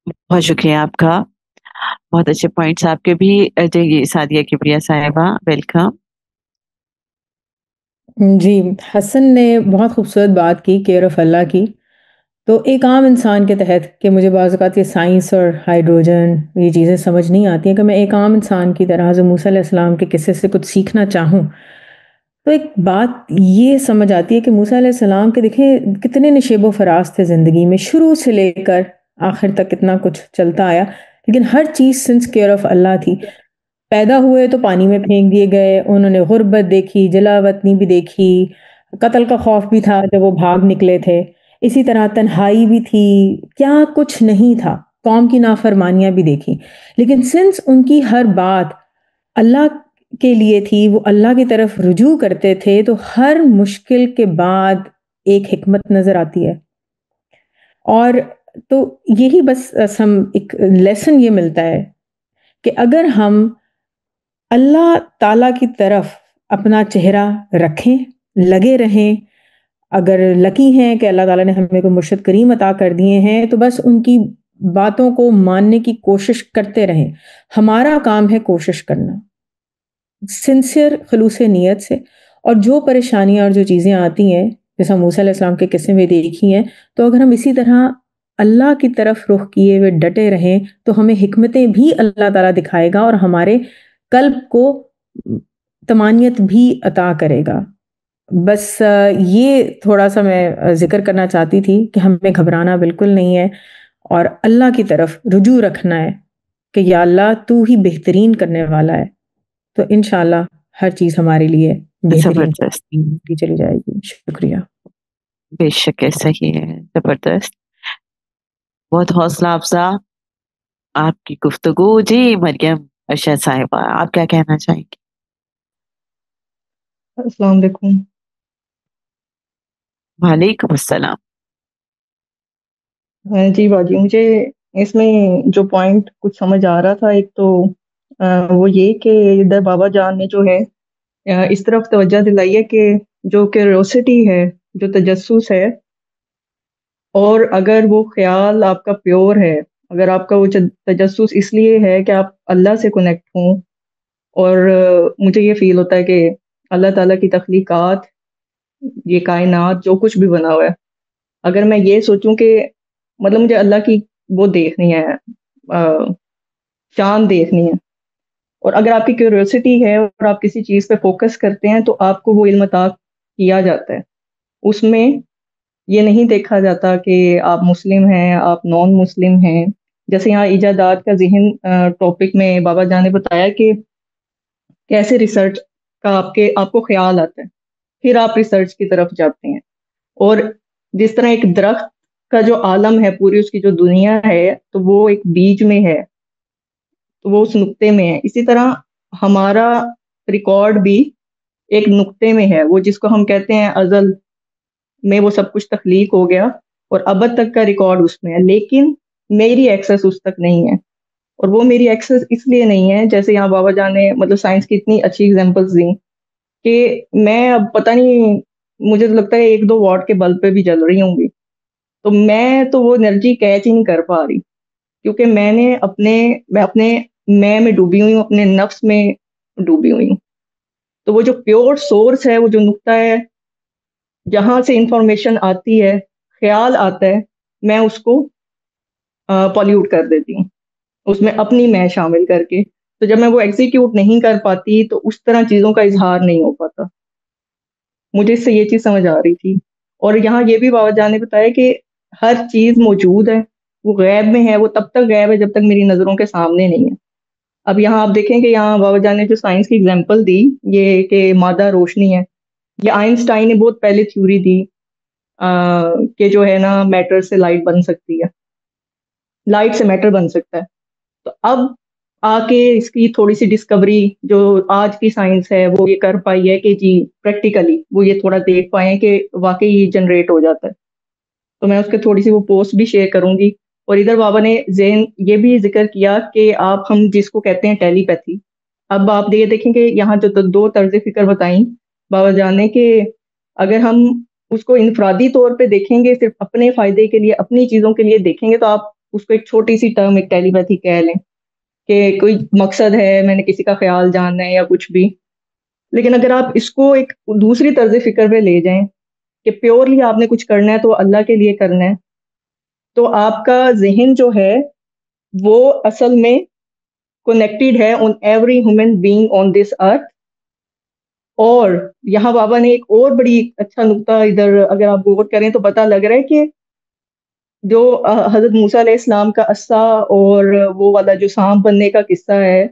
بہت شکریہ آپ کا. بہت اچھے پوائنٹس آپ کے بھی. سعدیہ کبریہ صاحبہ، ویلکم. جی، حسن نے بہت خوبصورت بات کی کیئر آف اللہ کی. تو ایک عام انسان کے تحت، کہ مجھے بعض اوقات یہ سائنس اور ہائیڈروجن یہ چیزیں سمجھ نہیں آتی ہیں، کہ میں ایک عام انسان کی طرح حضرت موسیٰ علیہ السلام کے قصے سے کچھ سیکھنا چاہوں، تو ایک بات یہ سمجھ آتی ہے کہ موسیٰ علیہ السلام کے دیکھیں کتنے نشیب و فراز تھے زندگی میں، شروع سے لے کر آخر تک کتنا کچھ چلتا آیا، لیکن ہر چیز سنس کیئر آف اللہ تھی. پیدا ہوئے تو پانی میں پھینک دیے گئے، انہوں نے غربت دیکھی، جلا وطنی بھی دیکھی، قتل کا خوف بھی تھا جب وہ بھاگ نکلے تھے، اسی طرح تنہائی بھی تھی، کیا کچھ نہیں تھا، قوم کی نافرمانیاں بھی دیکھی. لیکن سنس ان کی ہر بات اللہ کے لیے تھی، وہ اللہ کی طرف رجوع کرتے تھے، تو ہر مشکل کے بعد ایک حکمت نظر آتی ہے. اور تو یہی بس ہم ایک لیسن یہ ملتا ہے کہ اگر ہم اللہ تعالیٰ کی طرف اپنا چہرہ رکھیں، لگے رہیں، اگر لکی ہیں کہ اللہ تعالیٰ نے ہمیں کوئی مرشد کریم عطا کر دیے ہیں، تو بس ان کی باتوں کو ماننے کی کوشش کرتے رہیں. ہمارا کام ہے کوشش کرنا سنسیئر خلوص نیت سے. اور جو پریشانیاں اور جو چیزیں آتی ہیں جیسا موسیٰ علیہ السلام کے قصے میں دیکھی ہیں، تو اگر ہم اسی طرح اللہ کی طرف رخ کیے ہوئے ڈٹے رہیں تو ہمیں حکمتیں بھی اللہ تعالیٰ دکھائے گا اور ہمارے قلب کو طمانیت بھی عطا کرے گا. بس یہ تھوڑا سا میں ذکر کرنا چاہتی تھی کہ ہمیں گھبرانا بالکل نہیں ہے اور اللہ کی طرف رجوع رکھنا ہے کہ یا اللہ تو ہی بہترین کرنے والا ہے. تو انشاءاللہ ہر چیز ہمارے لیے بہترین چلی جائے گی. شکریہ. بے شک ایسا ہی ہے. زبردست، بہت حوصلہ افزا آپ کی گفتگو. جی مریم ارشد صاحبہ، آپ کیا کہنا چاہیں گے؟ السلام علیکم. وعلیکم السلام. جی باجی، مجھے اس میں جو پوائنٹ کچھ سمجھ آ رہا تھا، ایک تو وہ یہ کہ ادھر بابا جان نے جو ہے اس طرف توجہ دلائی ہے کہ جو کیوریوسٹی ہے، جو تجسس ہے، اور اگر وہ خیال آپ کا پیور ہے، اگر آپ کا وہ تجسس اس لیے ہے کہ آپ اللہ سے کنیکٹ ہوں، اور مجھے یہ فیل ہوتا ہے کہ اللہ تعالیٰ کی تخلیقات، یہ کائنات جو کچھ بھی بنا ہوا ہے، اگر میں یہ سوچوں کہ مطلب مجھے اللہ کی وہ دیکھنی ہے، چاند دیکھنی ہے، اور اگر آپ کی کیوریوسٹی ہے اور آپ کسی چیز پہ فوکس کرتے ہیں تو آپ کو وہ علم عطا کیا جاتا ہے. اس میں یہ نہیں دیکھا جاتا کہ آپ مسلم ہیں، آپ نان مسلم ہیں. جیسے یہاں ایجادات کا ذہن ٹاپک میں بابا جان نے بتایا کہ کیسے ریسرچ کا آپ کو خیال آتا ہے، پھر آپ ریسرچ کی طرف جاتے ہیں. اور جس طرح ایک درخت کا جو عالم ہے، پوری اس کی جو دنیا ہے، تو وہ ایک بیج میں ہے، تو وہ اس نقطے میں ہے. اسی طرح ہمارا ریکارڈ بھی ایک نقطے میں ہے، وہ جس کو ہم کہتے ہیں ازل میں وہ سب کچھ تخلیق ہو گیا اور ابد تک کا ریکارڈ اس میں ہے، لیکن میری ایکسس اس تک نہیں ہے. اور وہ میری ایکسس اس لیے نہیں ہے، جیسے یہاں بابا جان نے مطلب سائنس کی اتنی اچھی اگزامپلس دیں کہ میں اب پتہ نہیں، مجھے تو لگتا ہے 1-2 واٹ کے بلب پہ بھی جل رہی ہوں گی، تو میں تو وہ انرجی کیچ ہی نہیں کر پا رہی، کیونکہ میں اپنے میں ڈوبی ہوئی ہوں، اپنے نفس میں ڈوبی ہوئی ہوں. تو وہ جو پیور سورس ہے، وہ جو نقطہ ہے جہاں سے انفارمیشن آتی ہے، خیال آتا ہے، میں اس کو पॉल्यूट कर देती हूँ उसमें अपनी मैं शामिल करके। तो जब मैं वो एग्जीक्यूट नहीं कर पाती तो उस तरह चीज़ों का इजहार नहीं हो पाता। मुझे इससे ये चीज़ समझ आ रही थी। और यहाँ ये भी बाबा जान ने बताया कि हर चीज़ मौजूद है, वो गैब में है, वो तब तक गैब है जब तक मेरी नज़रों के सामने नहीं है। अब यहाँ आप देखें कि यहाँ बाबा जान ने जो साइंस की एग्जांपल दी, ये कि मादा रोशनी है, ये आइंस्टाइन ने बहुत पहले थ्योरी दी कि जो है ना मैटर से लाइट बन सकती है, लाइट से मैटर बन सकता है। तो अब आके इसकी थोड़ी सी डिस्कवरी जो आज की साइंस है वो ये कर पाई है कि जी प्रैक्टिकली वो ये थोड़ा देख पाए हैं कि वाकई ये जनरेट हो जाता है। तो मैं उसके थोड़ी सी वो पोस्ट भी शेयर करूंगी। और इधर बाबा ने ज़ेन ये भी जिक्र किया कि आप हम जिसको कहते हैं टेलीपैथी, अब आप ये देखेंगे यहाँ जो दो तर्ज फिक्र बताई बाबा जान ने कि अगर हम उसको इनफरादी तौर पे देखेंगे, सिर्फ अपने फायदे के लिए अपनी चीज़ों के लिए देखेंगे, तो आप उसको एक छोटी सी टर्म एक टेलीपैथी कह लें कि कोई मकसद है, मैंने किसी का ख्याल जानना है या कुछ भी। लेकिन अगर आप इसको एक दूसरी तर्ज फिक्र पे ले जाएं कि प्योरली आपने कुछ करना है तो अल्लाह के लिए करना है, तो आपका जहन जो है वो असल में कनेक्टेड है on every human being on this earth. और यहाँ बाबा ने एक और बड़ी अच्छा नुक्ता इधर अगर आप गौर करें तो पता लग रहा है कि जो हजरत मूसा अलैहिस्सलाम का अस्सा और वो वाला जो सांप बनने का किस्सा है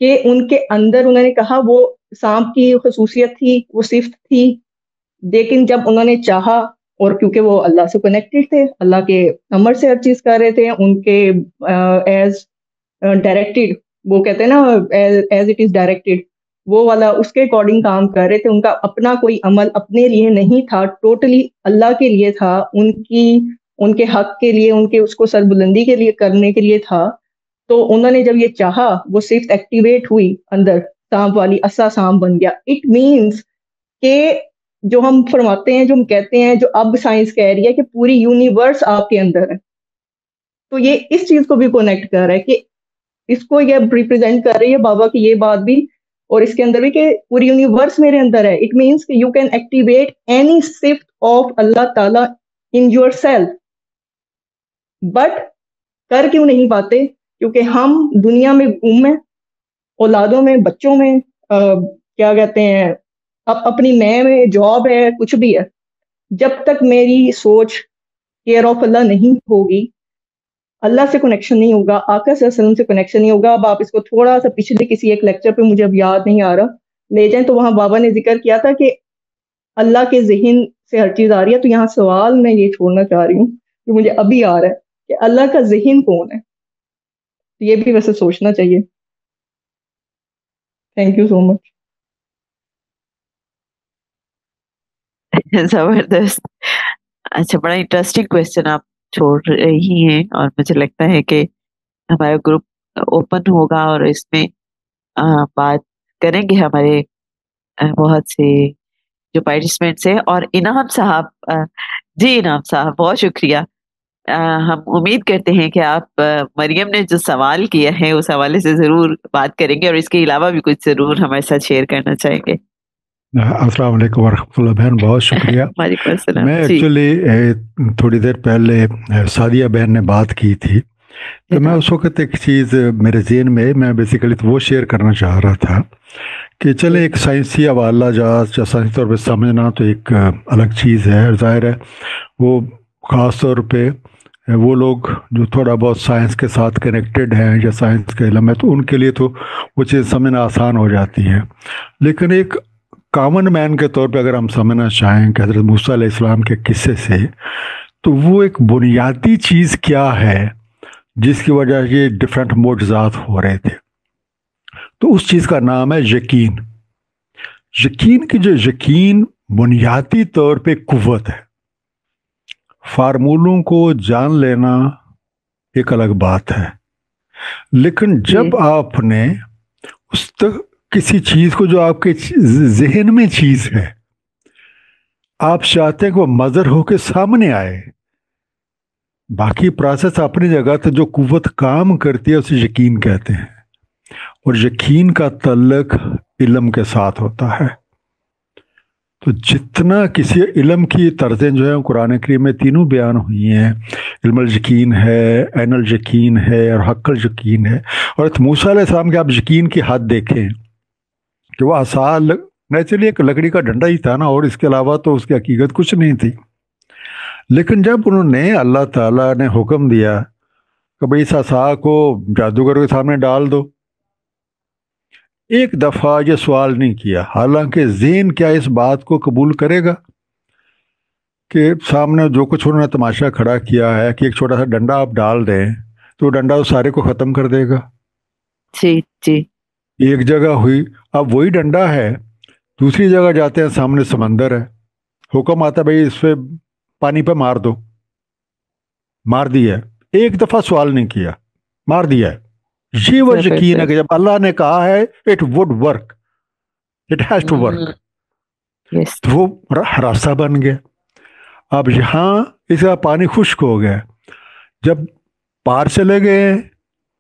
कि उनके अंदर उन्होंने कहा वो सांप की खसूसियत थी, वो सिफ्त थी, लेकिन जब उन्होंने चाहा और क्योंकि वो अल्लाह से कनेक्टेड थे, अल्लाह के अमर से हर चीज कर रहे थे, उनके एज डायरेक्टेड, वो कहते हैं ना एज इट इज डायरेक्टेड, वो वाला उसके अकॉर्डिंग काम कर रहे थे। उनका अपना कोई अमल अपने लिए नहीं था, टोटली अल्लाह के लिए था, उनके हक के लिए, उनके उसको सरबुलंदी के लिए करने के लिए था। तो उन्होंने जब ये चाहा वो सिर्फ एक्टिवेट हुई अंदर, सांप वाली अस्सा सांप बन गया। इट मीन्स के जो हम फरमाते हैं, जो हम कहते हैं, जो अब साइंस कह रही है कि पूरी यूनिवर्स आपके अंदर है, तो ये इस चीज को भी कनेक्ट कर रहा है कि इसको ये रिप्रेजेंट कर रही है बाबा की ये बात भी, और इसके अंदर भी कि पूरी यूनिवर्स मेरे अंदर है। इट मीन्स कि यू कैन एक्टिवेट एनी सिफ्ट of Allah Taala in your self, but कर क्यों नहीं पाते? क्योंकि हम दुनिया में गुम है, औलादों में, बच्चों में, क्या कहते हैं, अपनी मैं में, जॉब है, कुछ भी है। जब तक मेरी सोच केयर ऑफ अल्लाह नहीं होगी, अल्लाह से कनेक्शन नहीं होगा, आका सल्लल्लाहु अलैहि वसल्लम से कनेक्शन नहीं होगा। अब आप इसको थोड़ा सा पिछले किसी एक लेक्चर पे, मुझे अब याद नहीं आ रहा, ले जाएं तो वहां बाबा ने जिक्र किया था कि अल्लाह के जहन से हर चीज आ रही है। तो यहाँ सवाल मैं ये छोड़ना चाह रही हूँ कि मुझे अभी आ रहा है कि अल्लाह का जहन कौन है, तो ये भी वैसे सोचना चाहिए। Thank you so much. जबरदस्त। अच्छा, बड़ा इंटरेस्टिंग क्वेश्चन आप छोड़ रही हैं, और मुझे लगता है कि हमारा ग्रुप ओपन होगा और इसमें बात करेंगे हमारे बहुत से जो पार्टिसिपेंट्स हैं। और इनाम साहब, जी इनाम साहब, बहुत शुक्रिया। हम उम्मीद करते हैं कि आप मरियम ने जो सवाल किया है उस हवाले से जरूर बात करेंगे, और इसके अलावा भी कुछ जरूर हमारे साथ शेयर करना चाहेंगे। अस्सलाम वालेकुम वरहमतुल्लाह बहन, बहुत शुक्रिया। मैं एक्चुअली थोड़ी देर पहले सादिया बहन ने बात की थी, तो मैं उस वक्त एक चीज़ मेरे ज़हन में, मैं बेसिकली तो वो शेयर करना चाह रहा था कि चले एक साइंसी हवाला जहाज या साइंसी तौर पे समझना तो एक अलग चीज़ है। ज़ाहिर है वो ख़ास तौर पे वो लोग जो थोड़ा बहुत साइंस के साथ कनेक्टेड हैं या साइंस के इल्म है, तो उनके लिए तो वो चीज़ समझना आसान हो जाती है। लेकिन एक कॉमन मैन के तौर पे अगर हम समझना चाहें कि हज़रत मूसा अलैहिस्सलाम के किस्से से, तो वो एक बुनियादी चीज़ क्या है जिसकी वजह से ये डिफरेंट मोजज़ात हो रहे थे, तो उस चीज़ का नाम है यकीन। यकीन की जो यकीन बुनियादी तौर पे कुव्वत है। फार्मूलों को जान लेना एक अलग बात है, लेकिन जब आपने उस तक किसी चीज़ को जो आपके जहन में चीज़ है, आप चाहते हैं कि वो मज़र होके सामने आए, बाकी प्रोसेस अपनी जगह, तो जो कुव्वत काम करती है उसे यकीन कहते हैं। और यकीन का तल्लुक इल्म के साथ होता है। तो जितना किसी इल्म की तर्जें जो है कुरान करीम में तीनों बयान हुई हैं, इल्मुल यकीन है, ऐनुल यकीन है और हक़्क़ुल यकीन है। और मूसा अलैहिस्सलाम के आप यकीन की हद देखें कि वो आसा नेचुरली एक लकड़ी का डंडा ही था ना, और इसके अलावा तो उसकी हकीकत कुछ नहीं थी। लेकिन जब उन्होंने अल्लाह ताला ने हुक्म दिया कि भाई इस आसा को जादूगर के सामने डाल दो, एक दफ़ा ये सवाल नहीं किया, हालांकि ज़हन क्या इस बात को कबूल करेगा कि सामने जो कुछ उन्होंने तमाशा खड़ा किया है कि एक छोटा सा डंडा आप डाल दें तो डंडा उस सारे को ख़त्म कर देगा। जी जी। एक जगह हुई, अब वही डंडा है, दूसरी जगह जाते हैं सामने समंदर है, हुक्म आता भाई इस पे पानी पे मार दो, मार दिया। एक दफ़ा सवाल नहीं किया, मार दिया। ये वो यकीन है कि जब अल्लाह ने कहा है it would work, it has to work, तो वो रास्ता बन गया। अब यहाँ इसका पानी खुश्क हो गया, जब पार चले गए,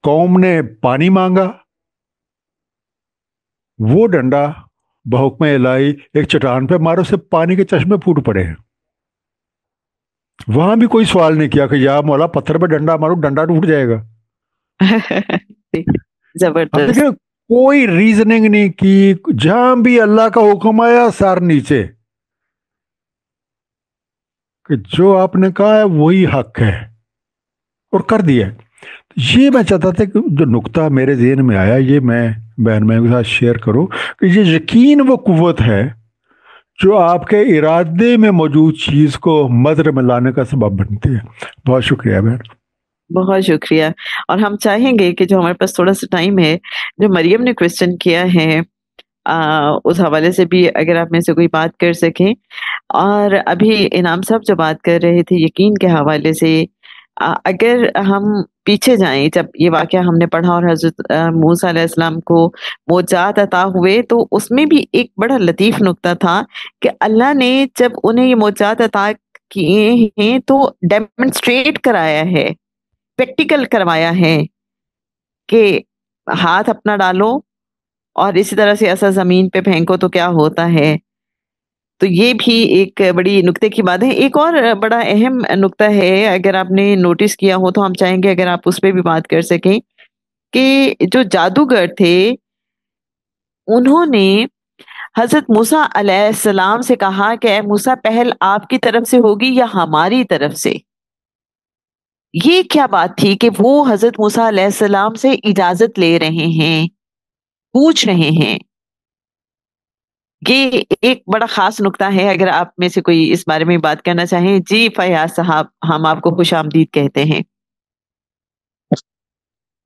कौम ने पानी मांगा, वो डंडा बहुक्म इलाही एक चट्टान पे मारो से पानी के चश्मे फूट पड़े हैं। वहां भी कोई सवाल नहीं किया कि या मौला पत्थर पे डंडा मारो, डंडा टूट जाएगा। जबरदस्त। कोई रीजनिंग नहीं की, जहां भी अल्लाह का हुक्म आया सर नीचे, कि जो आपने कहा है वही हक है, और कर दिया। ये मैं चाहता था कि जो नुक्ता मेरे ज़हन में आया ये मैं बहन के साथ शेयर करूं कि ये यकीन वो कुव्वत है जो आपके इरादे में मौजूद चीज़ को मदर में लाने का सबब बनती है। बहुत शुक्रिया बहन, बहुत शुक्रिया। और हम चाहेंगे कि जो हमारे पास थोड़ा सा टाइम है, जो मरियम ने क्वेश्चन किया है उस हवाले से भी अगर आप में से कोई बात कर सकें। और अभी इनाम साहब जो बात कर रहे थे यकीन के हवाले से, अगर हम पीछे जाएं, जब ये वाक़या हमने पढ़ा और हज़रत मूसा अलैहिस्सलाम को मोजात अता हुए, तो उसमें भी एक बड़ा लतीफ़ नुक्ता था कि अल्लाह ने जब उन्हें ये मोजात अता किए हैं तो डेमोन्स्ट्रेट कराया है, प्रैक्टिकल करवाया है कि हाथ अपना डालो और इसी तरह से ऐसा ज़मीन पे फेंको तो क्या होता है। तो ये भी एक बड़ी नुक्ते की बात है। एक और बड़ा अहम नुक्ता है, अगर आपने नोटिस किया हो तो हम चाहेंगे अगर आप उस पे भी बात कर सकें, कि जो जादूगर थे उन्होंने हजरत मूसा अलैहिस्सलाम से कहा कि ए मूसा पहल आपकी तरफ से होगी या हमारी तरफ से। ये क्या बात थी कि वो हजरत मूसा अलैहिस्सलाम से इजाजत ले रहे हैं, पूछ रहे हैं। ये एक बड़ा खास नुक्ता है, अगर आप में से कोई इस बारे में बात करना चाहें। जी फयाज साहब, हम आपको खुश आमदीद कहते हैं।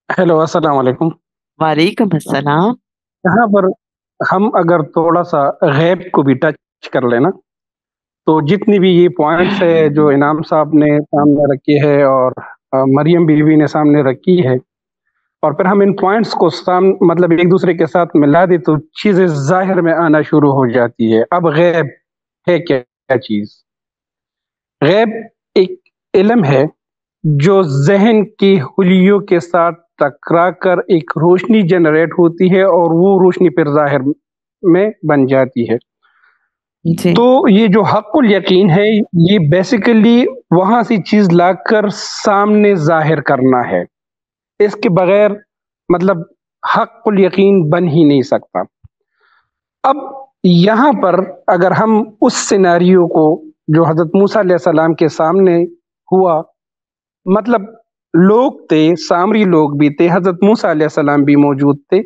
हेलो, अस्सलाम वालेकुम। वालेकुम अस्सलाम। यहाँ पर हम अगर थोड़ा सा गैब को भी टच कर लेना, तो जितनी भी ये पॉइंट्स है जो इनाम साहब ने सामने रखी है और मरियम बीवी ने सामने रखी है, और फिर हम इन पॉइंट्स को मतलब एक दूसरे के साथ मिला दे तो चीज़ें जाहिर में आना शुरू हो जाती है। अब गैब है क्या चीज़? गैब एक इल्म है जो जहन की हुलियों के साथ टकरा कर एक रोशनी जनरेट होती है और वो रोशनी फिर जाहिर में बन जाती है। तो ये जो हक़्क़ुल यकीन है, ये बेसिकली वहां से चीज लाकर सामने जाहिर करना है। इसके बगैर मतलब हक़्क़ुल यकीन बन ही नहीं सकता। अब यहाँ पर अगर हम उस सिनेरियो को जो हजरत मूसा अलैहिस्सलाम के सामने हुआ, मतलब लोग थे, सामरी लोग भी थे, हजरत मूसा अलैहिस्सलाम भी मौजूद थे,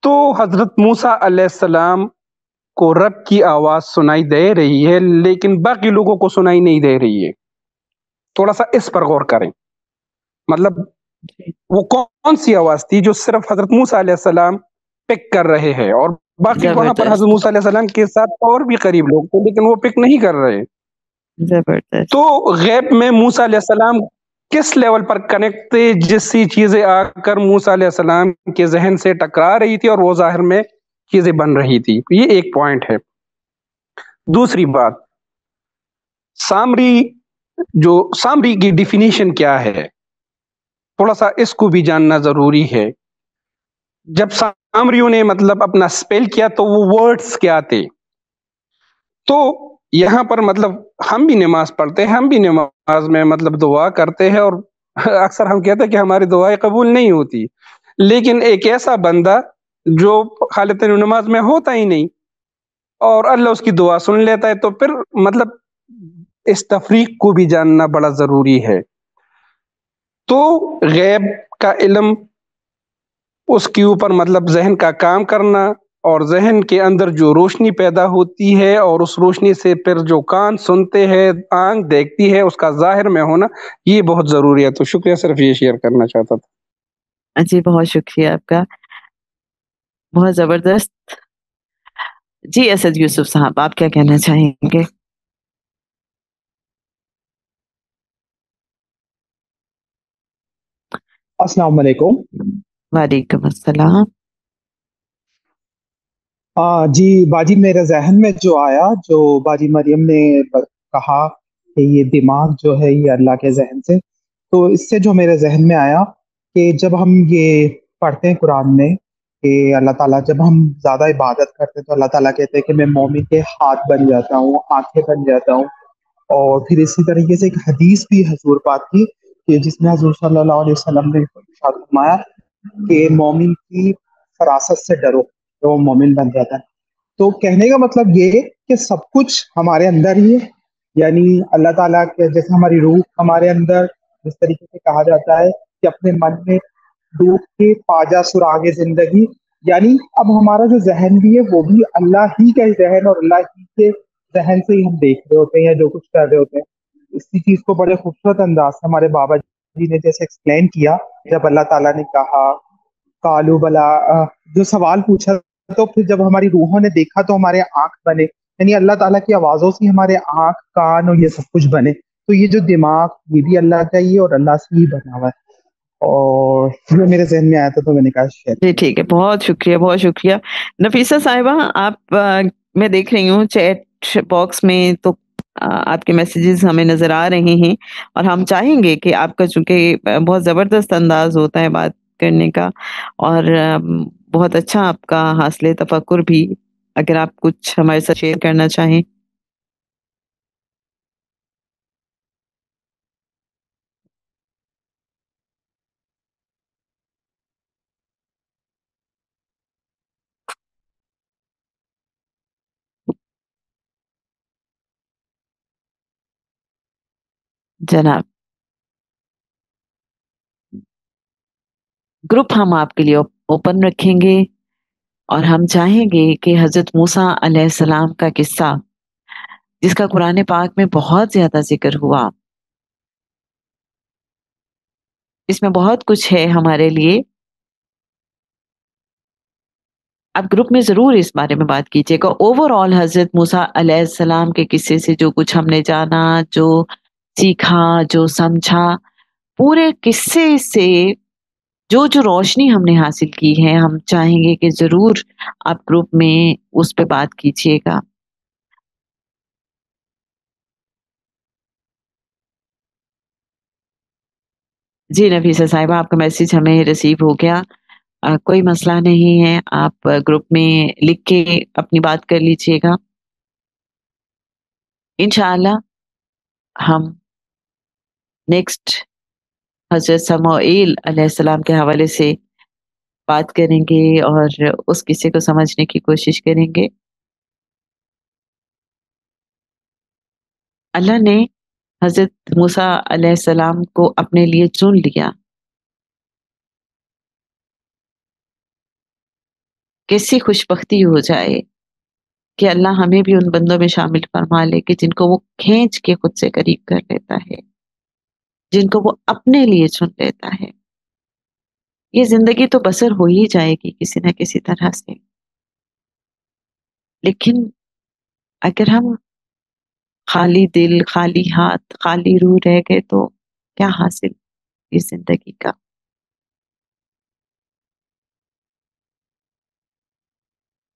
तो हजरत मूसा अलैहिस्सलाम को रब की आवाज सुनाई दे रही है लेकिन बाकी लोगों को सुनाई नहीं दे रही है। थोड़ा सा इस पर गौर करें, मतलब वो कौन सी आवाज थी जो सिर्फ हजरत मूसा अलैहिस्सलाम पिक कर रहे हैं और बाकी वहां पर हजरत मूसा अलैहिस्सलाम के साथ और भी करीब लोग थे लेकिन वो पिक नहीं कर रहे। तो गैब में मूसा अलैहिस्सलाम किस लेवल पर कनेक्ट थे, जिससी चीजें आकर मूसा अलैहिस्सलाम के जहन से टकरा रही थी और वो जाहिर में चीजें बन रही थी। ये एक पॉइंट है। दूसरी बात, सामरी की डिफिनीशन क्या है, थोड़ा सा इसको भी जानना जरूरी है। जब सामरियों ने मतलब अपना स्पेल किया तो वो वर्ड्स क्या थे? تو यहाँ पर मतलब हम भी नमाज पढ़ते हैं, हम भी नमाज में मतलब दुआ करते हैं, और अक्सर हम कहते हैं कि हमारी दुआएं कबूल नहीं होती, लेकिन एक ऐसा बंदा जो हालत नमाज में होता ही नहीं और अल्लाह उसकी दुआ सुन लेता है, तो फिर मतलब इस तफरीक को भी जानना बड़ा ज़रूरी है। तो गैब का इल्म, उसके ऊपर मतलब ज़हन का काम करना, और ज़हन के अंदर जो रोशनी पैदा होती है और उस रोशनी से फिर जो कान सुनते हैं, आँख देखती है, उसका ज़ाहिर में होना, ये बहुत ज़रूरी है। तो शुक्रिया, सिर्फ ये शेयर करना चाहता था। जी, बहुत शुक्रिया आपका, बहुत ज़बरदस्त। जी असद यूसुफ साहब, आप क्या कहना चाहेंगे? अस्सलाम वालेकुम। वालेकुम अस्सलाम। जी बाजी, मेरे जहन में जो आया, जो बाजी मरियम ने कहा कि ये दिमाग जो है ये अल्लाह के जहन से, तो इससे जो मेरे जहन में आया कि जब हम ये पढ़ते हैं कुरान में कि अल्लाह ताला, जब हम ज़्यादा इबादत करते हैं तो अल्लाह ताला कहते हैं कि मैं मोमिन के हाथ बन जाता हूँ, आंखें बन जाता हूँ। और फिर इसी तरीके से एक हदीस भी हजूर पाक की कि जिसमें हजूर सल्लल्लाहु अलैहि वसल्लम ने इरशाद फरमाया कि मोमिन की फरासत से डरो तो वो मोमिन बन जाता है। तो कहने का मतलब ये कि सब कुछ हमारे अंदर ही है, यानी अल्लाह ताला के जैसे हमारी रूह हमारे अंदर, जिस तरीके से कहा जाता है कि अपने मन में डूब के पाजा सुरागे जिंदगी, यानी अब हमारा जो जहन भी है वो भी अल्लाह ही का जहन और अल्लाह ही के जहन से ही हम देख रहे होते हैं या जो कुछ कर रहे होते हैं। इसी चीज को बड़े खूबसूरत अंदाज से हमारे बाबा जी ने जैसे एक्सप्लेन किया, जब अल्लाह ताला ने कहा कालू बला, जो सवाल पूछा, तो फिर जब हमारी रूहों ने देखा तो हमारे आंख बने, यानी अल्लाह ताला की आवाजों से हमारे आंख कान और ये सब कुछ बने। तो ये जो दिमाग, ये भी अल्लाह का ही है और अल्लाह से ही बना हुआ है। और जो मेरे जहन में आया था तो मैंने कहा शेयर। जी ठीक है, बहुत शुक्रिया, बहुत शुक्रिया। नफीसा साहिबा, आप मैं देख रही हूँ चैट बॉक्स में, तो आपके मैसेजेस हमें नजर आ रहे हैं, और हम चाहेंगे कि आपका, चूंकि बहुत जबरदस्त अंदाज होता है बात करने का, और बहुत अच्छा आपका हासिल तफक्कुर भी, अगर आप कुछ हमारे साथ शेयर करना चाहें। जनाब, ग्रुप हम आपके लिए ओपन रखेंगे, और हम चाहेंगे कि हजरत मूसा अलैहिस्सलाम का किस्सा, जिसका कुरान पाक में बहुत ज्यादा जिक्र हुआ, इसमें बहुत कुछ है हमारे लिए। आप ग्रुप में जरूर इस बारे में बात कीजिएगा। ओवरऑल हजरत मूसा अलैहिस्सलाम के किस्से से जो कुछ हमने जाना, जो सीखा, जो समझा, पूरे किस्से से जो जो रोशनी हमने हासिल की है, हम चाहेंगे कि जरूर आप ग्रुप में उस पे बात कीजिएगा। जी नफीसा साहिबा, आपका मैसेज हमें रिसीव हो गया। कोई मसला नहीं है, आप ग्रुप में लिख के अपनी बात कर लीजिएगा। इंशाअल्लाह हम नेक्स्ट हजरत समूएल अलैहिस्सलाम के हवाले से बात करेंगे और उस किस्से को समझने की कोशिश करेंगे। अल्लाह ने हजरत मूसा अलैहिस्सलाम को अपने लिए चुन लिया। कैसी खुशबख्ती हो जाए कि अल्लाह हमें भी उन बंदों में शामिल फरमा ले कि जिनको वो खींच के खुद से करीब कर लेता है, जिनको वो अपने लिए चुन लेता है। ये जिंदगी तो बसर हो ही जाएगी किसी न किसी तरह से, लेकिन अगर हम खाली दिल, खाली हाथ, खाली रूह रह गए तो क्या हासिल इस जिंदगी का।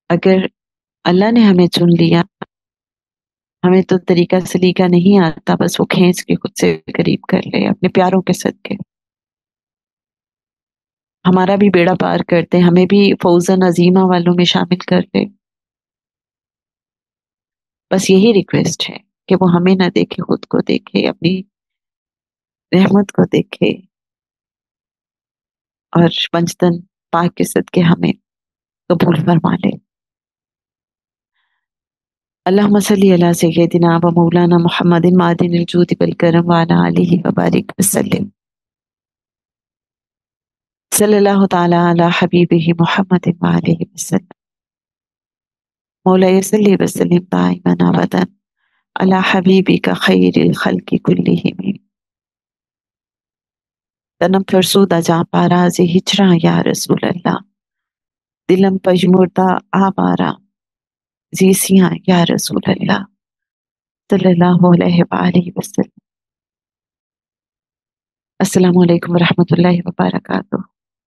अगर अल्लाह ने हमें चुन लिया, हमें तो तरीका सलीका नहीं आता, बस वो खींच के खुद से करीब कर ले अपने प्यारों के सदके, हमारा भी बेड़ा पार करते, हमें भी फौजन अजीमा वालों में शामिल कर ले। बस यही रिक्वेस्ट है कि वो हमें ना देखे, खुद को देखे, अपनी रहमत को देखे और पंचतन पाक के सदके हमें कबूल फरमा ले। अल्लाहुम्मा सल्ली अला सय्यदिना व मौलाना मुहम्मदिन मादिनिल जूदि वल करम व अला आलिहि व बारिक वसल्लम। सल्लल्लाहु तआला अला हबीबिही मुहम्मदिन व आलिहि वसल्लम। मौला सल्ली व सल्लिम दाइमन अबदन अला हबीबिका खैरिल खल्क़ि कुल्लिहिम। तनम फरसूदा जा पाराज़े हिजरा या रसूल अल्लाह, दिलम पजमुर्दा आवारा जीसियां या रसूल अल्लाह सल्लल्लाहु अलैहि वसल्लम। अस्सलामु अलैकुम व रहमतुल्लाहि व बरकातुहू।